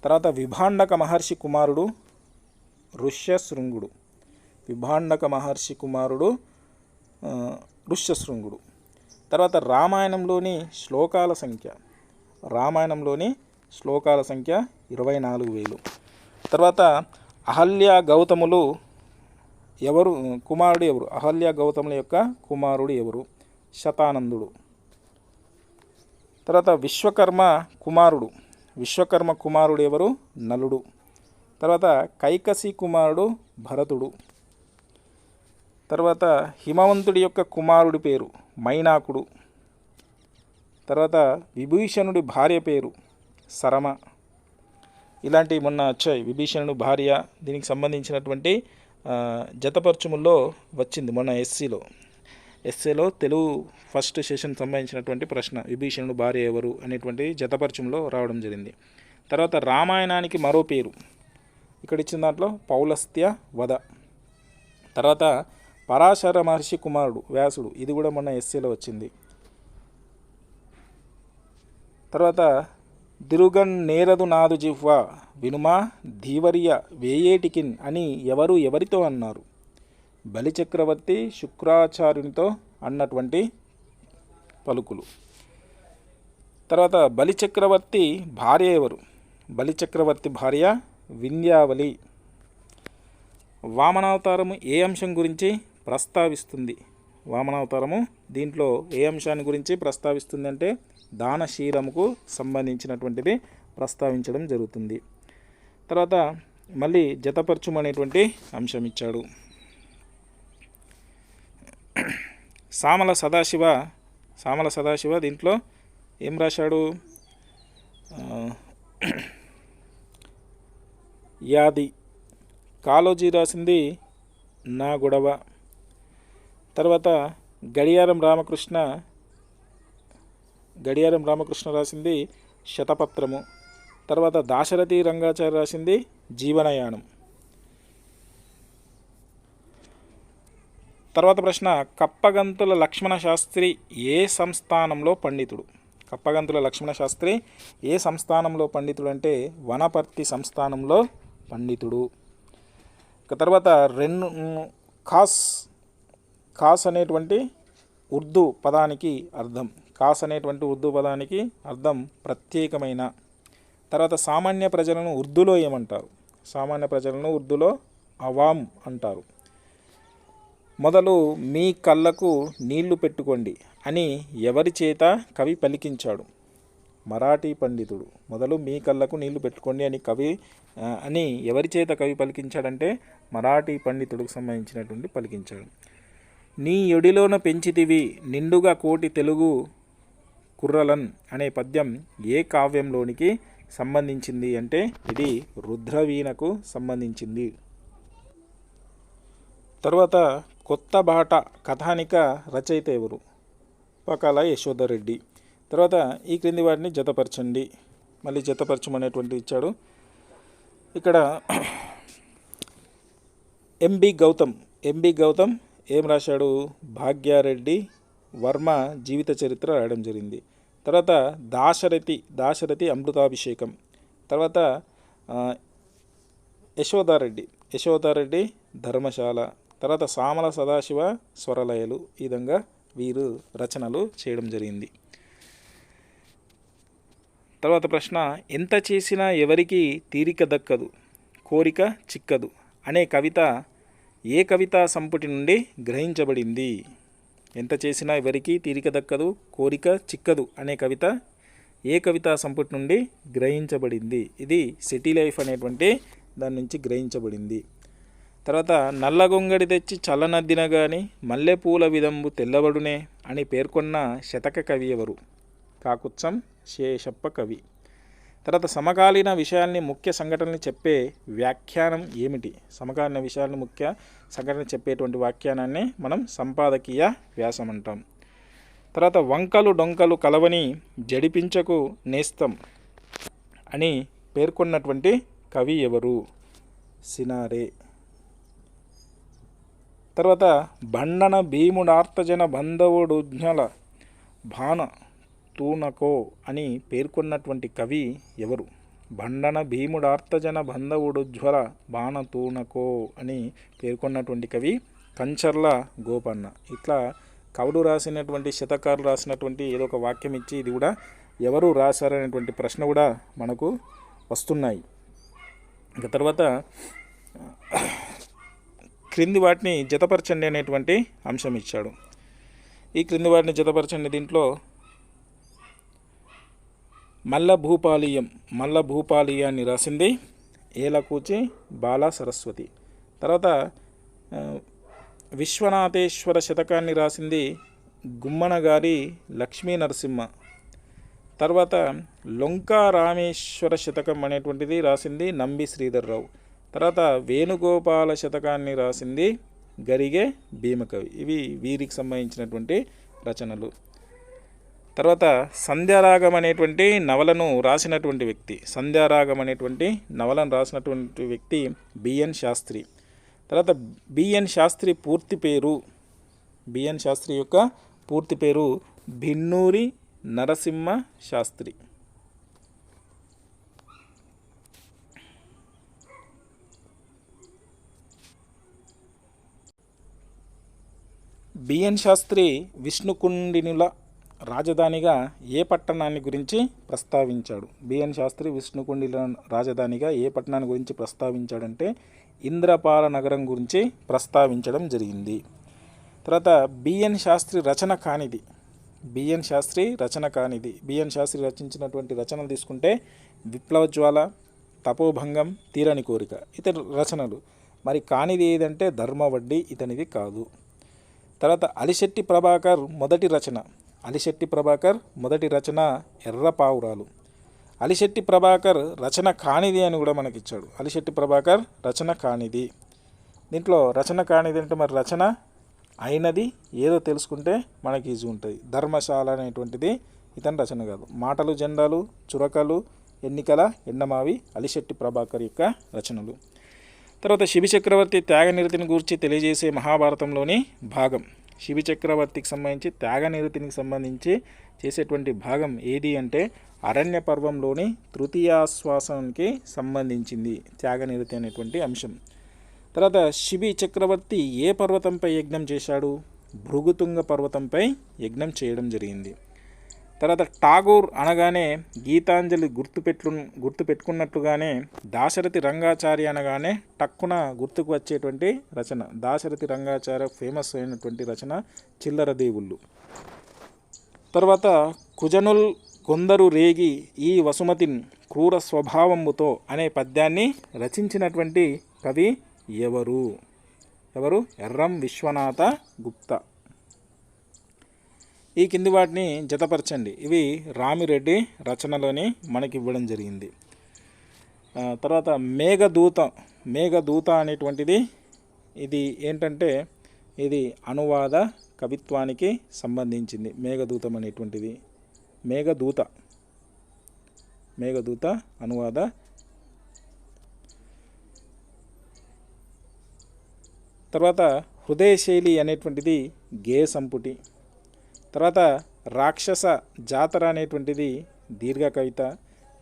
తర్వాత విభాండక మహర్షి కుమారుడు ఋష్యశృంగుడు. విభాండక మహర్షి కుమారుడు ఋష్యశృంగుడు. తర్వాత రామాయణంలోని శ్లోకాల సంఖ్య. రామాయణంలోని శ్లోకాల సంఖ్య 24,000. తర్వాత అహల్య గౌతములు కుమారుడు ఎవరు? అహల్య గౌతముల యొక్క కుమారుడు ఎవరు? శతానందుడు. తర్వాత విశ్వకర్మ కుమారుడు ఎవరు? నలుడు. తర్వాత కైకసి కుమారుడు భరతుడు. తర్వాత హిమవంతుడి యొక్క కుమారుడి పేరు మైనాకుడు. తర్వాత విభీషణుడి భార్య పేరు సరమ. ఇలాంటివి మొన్న వచ్చాయి. విభీషణుడు భార్య, దీనికి సంబంధించినటువంటి జతపరచుముల్లో వచ్చింది మొన్న ఎస్సీలో తెలుగు ఫస్ట్ సెషన్ సంబంధించినటువంటి ప్రశ్న విభీషణుడు భార్య ఎవరు అనేటువంటి జతపరచుములో రావడం జరిగింది. తర్వాత రామాయణానికి మరో పేరు ఇక్కడ ఇచ్చిన దాంట్లో పౌలస్త్య వధ. తర్వాత పరాశర మహర్షి కుమారుడు వ్యాసుడు, ఇది కూడా మొన్న ఎస్సీలో వచ్చింది. తర్వాత దిరుగన్ నేరదు నాదు జిహ్వ వినుమా ధీవర్య వేయేటికిన్ అని ఎవరితో అన్నారు? బలిచక్రవర్తి శుక్రాచార్యునితో అన్నటువంటి పలుకులు. తర్వాత బలిచక్రవర్తి భార్య ఎవరు? బలిచక్రవర్తి భార్య వింధ్యావళి. వామనావతారము ఏ అంశం గురించి ప్రస్తావిస్తుంది? వామనావతారము దీంట్లో ఏ అంశాన్ని గురించి ప్రస్తావిస్తుంది అంటే దానశీలముకు సంబంధించినటువంటిది ప్రస్తావించడం జరుగుతుంది. తర్వాత మళ్ళీ జతపరచుము అనేటువంటి అంశం ఇచ్చాడు. సామల సామల సదాశివ దీంట్లో ఏం రాశాడు? యాది. కాళోజీ రాసింది నా గొడవ. తర్వాత గడియారం రామకృష్ణ రాసింది శతపత్రము. తర్వాత దాశరథి రంగాచారి రాసింది జీవనయానం. తర్వాత ప్రశ్న, కప్పగంతుల లక్ష్మణ శాస్త్రి ఏ సంస్థానంలో పండితుడు? కప్పగంతుల లక్ష్మణ శాస్త్రి ఏ సంస్థానంలో పండితుడు అంటే వనపర్తి సంస్థానంలో పండితుడు. తర్వాత ఖాస్ అనేటువంటి ఉర్దూ పదానికి అర్థం ప్రత్యేకమైన. తర్వాత సామాన్య ప్రజలను ఉర్దూలో ఏమంటారు? సామాన్య ప్రజలను ఉర్దూలో అవాం అంటారు. మొదలు మీ కళ్ళకు నీళ్లు పెట్టుకోండి అని ఎవరి చేత కవి పలికించాడు? మరాఠీ పండితుడు. మొదలు మీ కళ్ళకు నీళ్లు పెట్టుకోండి అని ఎవరి చేత కవి పలికించాడంటే మరాఠీ పండితుడికి సంబంధించినటువంటి పలికించాడు. నీ ఎడిలోన పెంచితివి నిండుగా కోటి తెలుగు కుర్రలన్ అనే పద్యం ఏ కావ్యంలోనికి సంబంధించింది అంటే ఇది రుద్రవీణకు సంబంధించింది. తర్వాత కొత్త బాట కథానిక రచయిత ఎవరు? పకాల యశోధరెడ్డి. తర్వాత ఈ క్రింది వాటిని జతపరచండి. మళ్ళీ జతపరచమనేటువంటి ఇచ్చాడు. ఇక్కడ ఎంబి గౌతమ్ ఏం రాశాడు? భాగ్యారెడ్డి వర్మ జీవిత చరిత్ర రాయడం జరిగింది. తర్వాత దాశరథి అమృతాభిషేకం. తర్వాత యశోదారెడ్డి ధర్మశాల. తర్వాత సామల సదాశివ స్వరలయలు. ఈ విధంగా వీరు రచనలు చేయడం జరిగింది. తర్వాత ప్రశ్న, ఎంత చేసినా ఎవరికి తీరిక దక్కదు కోరిక చిక్కదు అనే కవిత ఏ కవితా సంపుటి నుండి గ్రహించబడింది? ఎంత చేసినా ఎవరికి తీరిక దక్కదు కోరిక చిక్కదు అనే కవిత ఏ కవితా సంపుటి నుండి గ్రహించబడింది? ఇది సిటీ లైఫ్ అనేటువంటి దాని నుంచి గ్రహించబడింది. తర్వాత నల్లగొంగడి తెచ్చి చల్లనద్దిన గాని మల్లెపూల విదంబు తెల్లబడునే అని పేర్కొన్న శతక కవి ఎవరు? కాకుత్సం శేషప్ప కవి. తర్వాత సమకాలీన విషయాల్ని ముఖ్య సంఘటనలు చెప్పే వ్యాఖ్యానం ఏమిటి? సమకాలీన విషయాలను ముఖ్య సంఘటన చెప్పేటువంటి వ్యాఖ్యానాన్ని మనం సంపాదకీయ వ్యాసం అంటాం. తర్వాత వంకలు డొంకలు కలవని జడిపించకు నేస్తం అని పేర్కొన్నటువంటి కవి ఎవరు? సినారే. తర్వాత బండన భీముడార్తజన బంధవుడుజ్ఞల భాన తూనకో అని పేర్కొన్నటువంటి కవి ఎవరు? బండన భీముడార్తజన బంధవుడుజ్వల బాణ తూనకో అని పేర్కొన్నటువంటి కవి కంచర్ల గోపన్న. ఇట్లా కవులు రాసినటువంటి శతకారులు రాసినటువంటి ఏదో ఒక వాక్యం ఇచ్చి ఇది కూడా ఎవరు రాశారనేటువంటి ప్రశ్న కూడా మనకు వస్తున్నాయి. ఇక తర్వాత క్రింది వాటిని జతపరచండి అనేటువంటి అంశం ఇచ్చాడు. ఈ క్రింది వాటిని జతపరచండి. దీంట్లో మల్ల భూపాలీయాన్ని రాసింది ఏలకూచి బాల సరస్వతి. తర్వాత విశ్వనాథేశ్వర శతకాన్ని రాసింది గుమ్మన గారి లక్ష్మీ నరసింహ. తర్వాత లొంకా రామేశ్వర శతకం అనేటువంటిది రాసింది నంబి శ్రీధర్రావు. తర్వాత వేణుగోపాల శతకాన్ని రాసింది గరిగే భీమకవి. ఇవి వీరికి సంబంధించినటువంటి రచనలు. తర్వాత సంధ్యారాగం అనేటువంటి నవలను రాసినటువంటి వ్యక్తి బిఎన్ శాస్త్రి. తర్వాత బిఎన్ శాస్త్రి యొక్క పూర్తి పేరు భిన్నూరి నరసింహ శాస్త్రి. బిఎన్ శాస్త్రి విష్ణుకుండినుల రాజధానిగా ఏ పట్టణాన్ని గురించి ప్రస్తావించాడు? బిఎన్ శాస్త్రి విష్ణుకుండినుల రాజధానిగా ఏ పట్టణాన్ని గురించి ప్రస్తావించాడంటే ఇంద్రపాల నగరం గురించి ప్రస్తావించడం జరిగింది. తర్వాత బిఎన్ శాస్త్రి రచన కానిది. బిఎన్ శాస్త్రి రచించినటువంటి రచనలు తీసుకుంటే విప్లవజ్వాల, తపోభంగం, తీరని కోరిక ఇతర రచనలు. మరి కానిది ఏదంటే ధర్మవడ్డీ ఇతనిది కాదు. తర్వాత అలిశెట్టి ప్రభాకర్ మొదటి రచన అలిశెట్టి ప్రభాకర్ మొదటి రచన ఎర్ర పావురాలు. అలిశెట్టి ప్రభాకర్ రచన కానిది అని కూడా మనకి ఇచ్చాడు. అలిశెట్టి ప్రభాకర్ రచన కానిది. దీంట్లో రచన కానిది అంటే మరి రచన అయినది ఏదో తెలుసుకుంటే మనకి ఈజీ ఉంటుంది. ధర్మశాల అనేటువంటిది ఇతని రచన కాదు. మాటలు జెండాలు చురకలు ఎన్నికల ఎండమావి అలిశెట్టి ప్రభాకర్ యొక్క రచనలు. తర్వాత శిబి చక్రవర్తి త్యాగనిరతిని గురించి తెలియజేసే మహాభారతంలోని భాగం. శిబి చక్రవర్తికి సంబంధించి త్యాగనిరతికి సంబంధించి చేసేటువంటి భాగం ఏది అంటే అరణ్య పర్వంలోని తృతీయాశ్వాసానికి సంబంధించింది త్యాగనిరతి అనేటువంటి అంశం. తర్వాత శిబి చక్రవర్తి ఏ పర్వతంపై యజ్ఞం చేశాడు? భృగుతుంగ పర్వతంపై యజ్ఞం చేయడం జరిగింది. తర్వాత ఠాగూర్ అనగానే గీతాంజలి గుర్తుపెట్టుకున్నట్లుగానే దాశరథి రంగాచార్య అనగానే టక్కున గుర్తుకు వచ్చేటువంటి రచన. దాశరథి రంగాచార్య ఫేమస్ అయినటువంటి రచన చిల్లర దేవుళ్ళు. తర్వాత కుజనుల్ కొందరు రేగి ఈ వసుమతిన్ క్రూర స్వభావముతో అనే పద్యాన్ని రచించినటువంటి కవి ఎవరు? ఎర్రం విశ్వనాథ గుప్తా. ఈ కింది వాటిని జతపరచండి. ఇవి రామిరెడ్డి రచనలోని మనకి ఇవ్వడం జరిగింది. తర్వాత మేఘదూత అనేటువంటిది ఇది ఏంటంటే ఇది అనువాద కవిత్వానికి సంబంధించింది. మేఘదూతం అనేటువంటిది మేఘదూత అనువాద. తర్వాత హృదయశైలి అనేటువంటిది గేయ సంపుటి. తర్వాత రాక్షస జాతర అనేటువంటిది దీర్ఘ కవిత.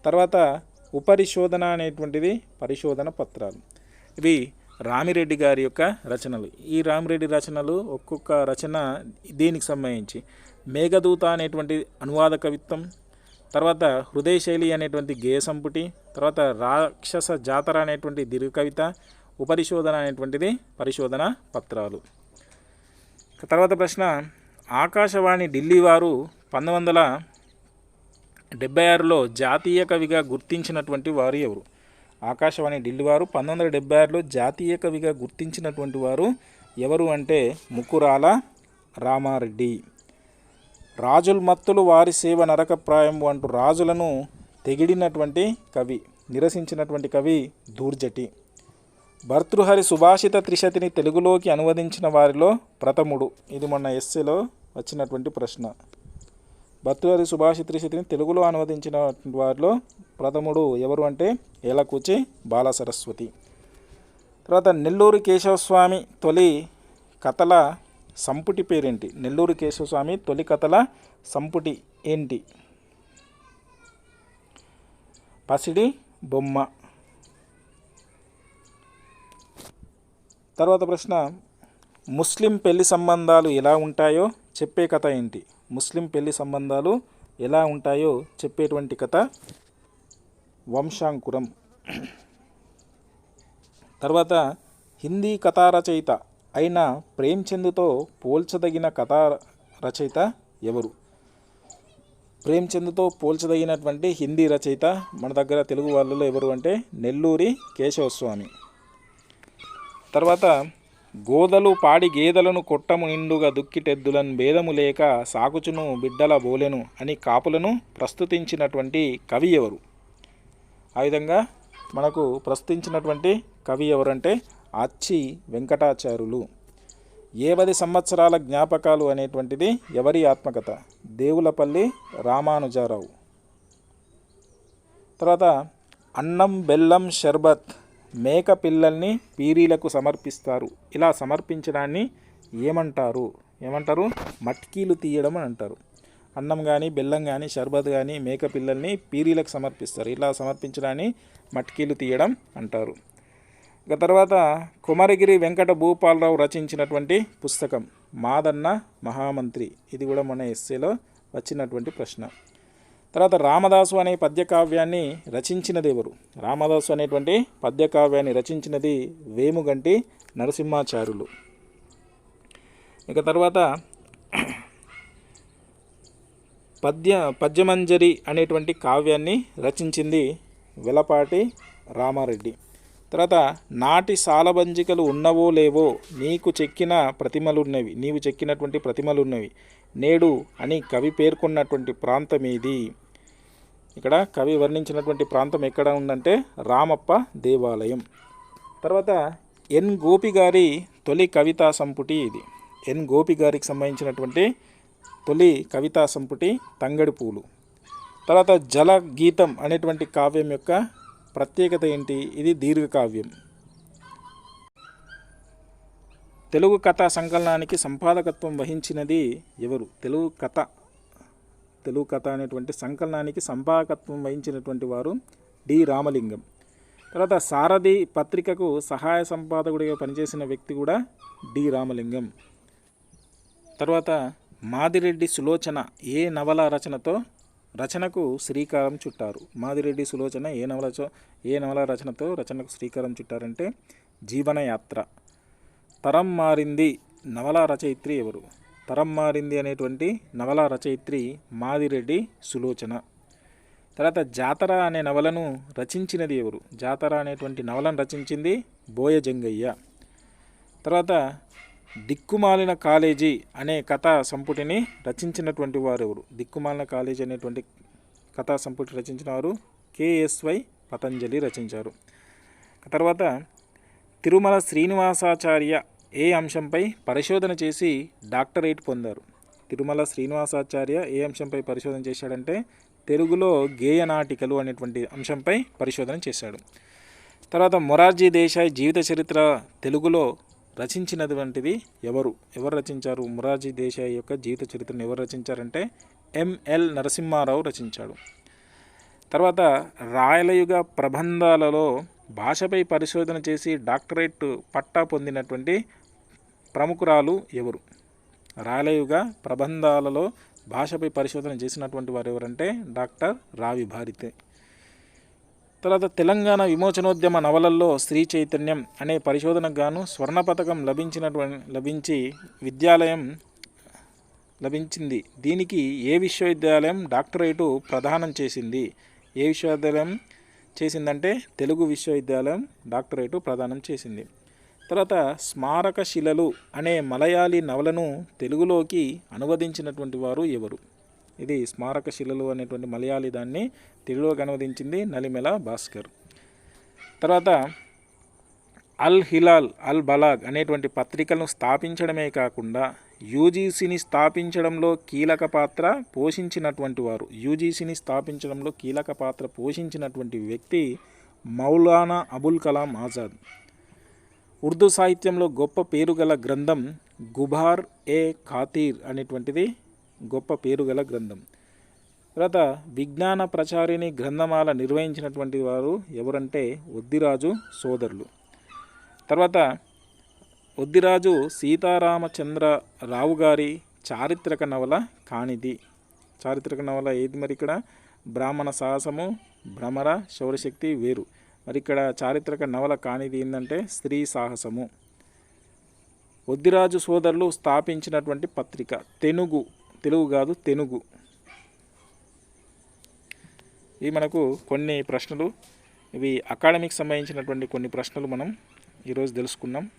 తర్వాత ఉపరిశోధన అనేటువంటిది పరిశోధన పత్రాలు. ఇవి రామిరెడ్డి గారి యొక్క రచనలు. ఈ రామిరెడ్డి రచనలు ఒక్కొక్క రచన దీనికి సంబంధించి మేఘదూత అనేటువంటి అనువాద కవిత్వం, తర్వాత హృదయశైలి అనేటువంటి గేయ సంపుటి, తర్వాత రాక్షస జాతర అనేటువంటి దీర్ఘ కవిత, ఉపరిశోధన అనేటువంటిది పరిశోధన పత్రాలు. తర్వాత ప్రశ్న, ఆకాశవాణి ఢిల్లీ వారు 1976లో జాతీయ కవిగా గుర్తించినటువంటి వారు ఎవరు? ఆకాశవాణి ఢిల్లీ వారు 1976లో జాతీయ కవిగా గుర్తించినటువంటి వారు ఎవరు అంటే ముకురాల రామారెడ్డి. రాజుల్ మత్తులు వారి సేవ నరకప్రాయం అంటూ రాజులను తెగిడినటువంటి కవి, నిరసించినటువంటి కవి దూర్జటి. భర్తృహరి సుభాషిత త్రిశతిని తెలుగులోకి అనువదించిన వారిలో ప్రథముడు. ఇది మొన్న ఎస్సేలో వచ్చినటువంటి ప్రశ్న. భర్తృహరి సుభాషిత త్రిశతిని తెలుగులో అనువదించిన వారిలో ప్రథముడు ఎవరు అంటే ఏలకూచి బాలసరస్వతి. తర్వాత నెల్లూరు కేశవస్వామి తొలి కథల సంపుటి పేరేంటి? నెల్లూరు కేశవస్వామి తొలి కథల సంపుటి ఏంటి? పసిడి బొమ్మ. తర్వాత ప్రశ్న, ముస్లిం పెళ్లి సంబంధాలు ఎలా ఉంటాయో చెప్పే కథ ఏంటి? ముస్లిం పెళ్లి సంబంధాలు ఎలా ఉంటాయో చెప్పేటువంటి కథ వంశాంకురం. తర్వాత హిందీ కథా రచయిత అయిన ప్రేమ్చంద్తో పోల్చదగిన కథా రచయిత ఎవరు? ప్రేమ్చంద్తో పోల్చదగినటువంటి హిందీ రచయిత మన దగ్గర తెలుగు వాళ్ళలో ఎవరు అంటే నెల్లూరి కేశవస్వామి. తర్వాత గోదలు పాడి గేదెలను కొట్టము నిండుగా దుక్కిటెద్దులను భేదము లేక సాకుచును బిడ్డల బోలెను అని కాపులను ప్రస్తుతించినటువంటి కవి ఎవరు? ఆ విధంగా మనకు ప్రస్తుతించినటువంటి కవి ఎవరంటే అచ్చి వెంకటాచార్యులు. 10 సంవత్సరాల జ్ఞాపకాలు అనేటువంటిది ఎవరి ఆత్మకథ? దేవులపల్లి రామానుజారావు. తర్వాత అన్నం బెల్లం షర్బత్ మేక పిల్లల్ని పీరీలకు సమర్పిస్తారు. ఇలా సమర్పించడాన్ని ఏమంటారు? మట్కీలు తీయడం అని అంటారు. అన్నం కానీ బెల్లం కానీ షర్బత్ కానీ మేక పిల్లల్ని పీరీలకు సమర్పిస్తారు. ఇలా సమర్పించడాన్ని మట్కీలు తీయడం అంటారు. ఇక తర్వాత కుమరగిరి వెంకట భూపాలరావు రచించినటువంటి పుస్తకం మాదన్న మహామంత్రి. ఇది కూడా మన ఎస్సేలో వచ్చినటువంటి ప్రశ్న. తర్వాత రామదాసు అనే పద్యకావ్యాన్ని రచించినది ఎవరు? రామదాసు అనేటువంటి పద్యకావ్యాన్ని రచించినది వేముగంటి నరసింహాచార్యులు. ఇక తర్వాత పద్యమంజరి అనేటువంటి కావ్యాన్ని రచించింది వెలపాటి రామారెడ్డి. తర్వాత నాటి సాలబంజికలు ఉన్నవో లేవో నీవు చెక్కినటువంటి ప్రతిమలున్నవి నేడు అని కవి పేర్కొన్నటువంటి ప్రాంతం ఏది? ఇక్కడ కవి వర్ణించినటువంటి ప్రాంతం ఎక్కడ ఉందంటే రామప్ప దేవాలయం. తర్వాత ఎన్ గోపి గారి తొలి కవితా సంపుటి ఇది. ఎన్ గోపి గారికి సంబంధించినటువంటి తొలి కవితా సంపుటి తంగడి పూలు. తర్వాత జల గీతం అనేటువంటి కావ్యం యొక్క ప్రత్యేకత ఏంటి? ఇది దీర్ఘకావ్యం. తెలుగు కథా సంకలనానికి సంపాదకత్వం వహించినది ఎవరు? తెలుగు కథ అనేటువంటి సంకలనానికి సంపాదకత్వం వహించినటువంటి వారు డి రామలింగం. తర్వాత సారథి పత్రికకు సహాయ సంపాదకుడిగా పనిచేసిన వ్యక్తి కూడా డి రామలింగం. తర్వాత మాదిరెడ్డి సులోచన ఏ నవల రచనకు శ్రీకారం చుట్టారు? మాదిరెడ్డి సులోచన ఏ నవల రచనకు శ్రీకారం చుట్టారంటే జీవనయాత్ర. తరం మారింది నవల రచయిత్రి ఎవరు? తరం మారింది అనేటువంటి నవల రచయిత్రి మాదిరెడ్డి సులోచన. తర్వాత జాతర అనే నవలను రచించినది ఎవరు? జాతర అనేటువంటి నవలను రచించింది బోయజంగయ్య. తర్వాత దిక్కుమాలిన కాలేజీ అనే కథా సంపుటిని రచించినటువంటి వారు ఎవరు? దిక్కుమాలిన కాలేజీ అనేటువంటి కథా సంపుటి రచించిన వారు KSY పతంజలి రచించారు. తర్వాత తిరుమల శ్రీనివాసాచార్య ఏ అంశంపై పరిశోధన చేసి డాక్టరేట్ పొందారు? తిరుమల శ్రీనివాసాచార్య ఏ అంశంపై పరిశోధన చేశాడంటే తెలుగులో గేయ నాటికలు అనేటువంటి అంశంపై పరిశోధన చేశాడు. తర్వాత మొరార్జీ దేశాయ్ జీవిత చరిత్ర తెలుగులో రచించినటువంటిది ఎవరు రచించారు? మొరార్జీ దేశాయ్ యొక్క జీవిత చరిత్రను ఎవరు రచించారంటే ML నరసింహారావు రచించాడు. తర్వాత రాయలయుగ ప్రబంధాలలో భాషపై పరిశోధన చేసి డాక్టరేట్ పట్టా పొందినటువంటి ప్రముఖురాలు ఎవరు? రాయలయుగ ప్రబంధాలలో భాషపై పరిశోధన చేసినటువంటి వారు ఎవరంటే డాక్టర్ రావి భారతి. తర్వాత తెలంగాణ విమోచనోద్యమ నవలల్లో స్త్రీ చైతన్యం అనే పరిశోధనకు గాను స్వర్ణ పథకం లభించింది. దీనికి ఏ విశ్వవిద్యాలయం డాక్టరేటు ప్రదానం చేసింది? ఏ విశ్వవిద్యాలయం చేసిందంటే తెలుగు విశ్వవిద్యాలయం డాక్టరేటు ప్రదానం చేసింది. తర్వాత స్మారక శిలలు అనే మలయాళీ నవలను తెలుగులోకి అనువదించినటువంటి వారు ఎవరు? ఇది స్మారక శిలలు అనేటువంటి మలయాళీ దాన్ని తెలుగులోకి అనువదించింది నలిమెల భాస్కర్. తర్వాత అల్ హిలాల్ అల్ బలాగ్ అనేటువంటి పత్రికలను స్థాపించడమే కాకుండా యూజీసీని స్థాపించడంలో కీలక పాత్ర పోషించినటువంటి వ్యక్తి మౌలానా అబుల్ కలాం ఆజాద్. ఉర్దూ సాహిత్యంలో గొప్ప పేరుగల గ్రంథం గుబార్ ఏ ఖాతీర్ అనేటువంటిది గొప్ప పేరుగల గ్రంథం. తర్వాత విజ్ఞాన ప్రచారిణి గ్రంథమాల నిర్వహించినటువంటి వారు ఎవరంటే ఒద్దిరాజు సోదరులు. తర్వాత ఒద్దిరాజు సీతారామచంద్రరావు గారి చారిత్రక నవల కానిది. చారిత్రక నవల ఏది మరి? ఇక్కడ బ్రాహ్మణ సాహసము, భ్రమర, శౌర్యశక్తి వేరు. మరి ఇక్కడ చారిత్రక నవల కానిది ఏంటంటే స్త్రీ సాహసము. ఒద్దిరాజు సోదరులు స్థాపించినటువంటి పత్రిక తెలుగు కాదు తెనుగు. ఇవి మనకు కొన్ని ప్రశ్నలు, ఇవి అకాడమిక్ సంబంధించినటువంటి కొన్ని ప్రశ్నలు మనం ఈరోజు తెలుసుకున్నాం.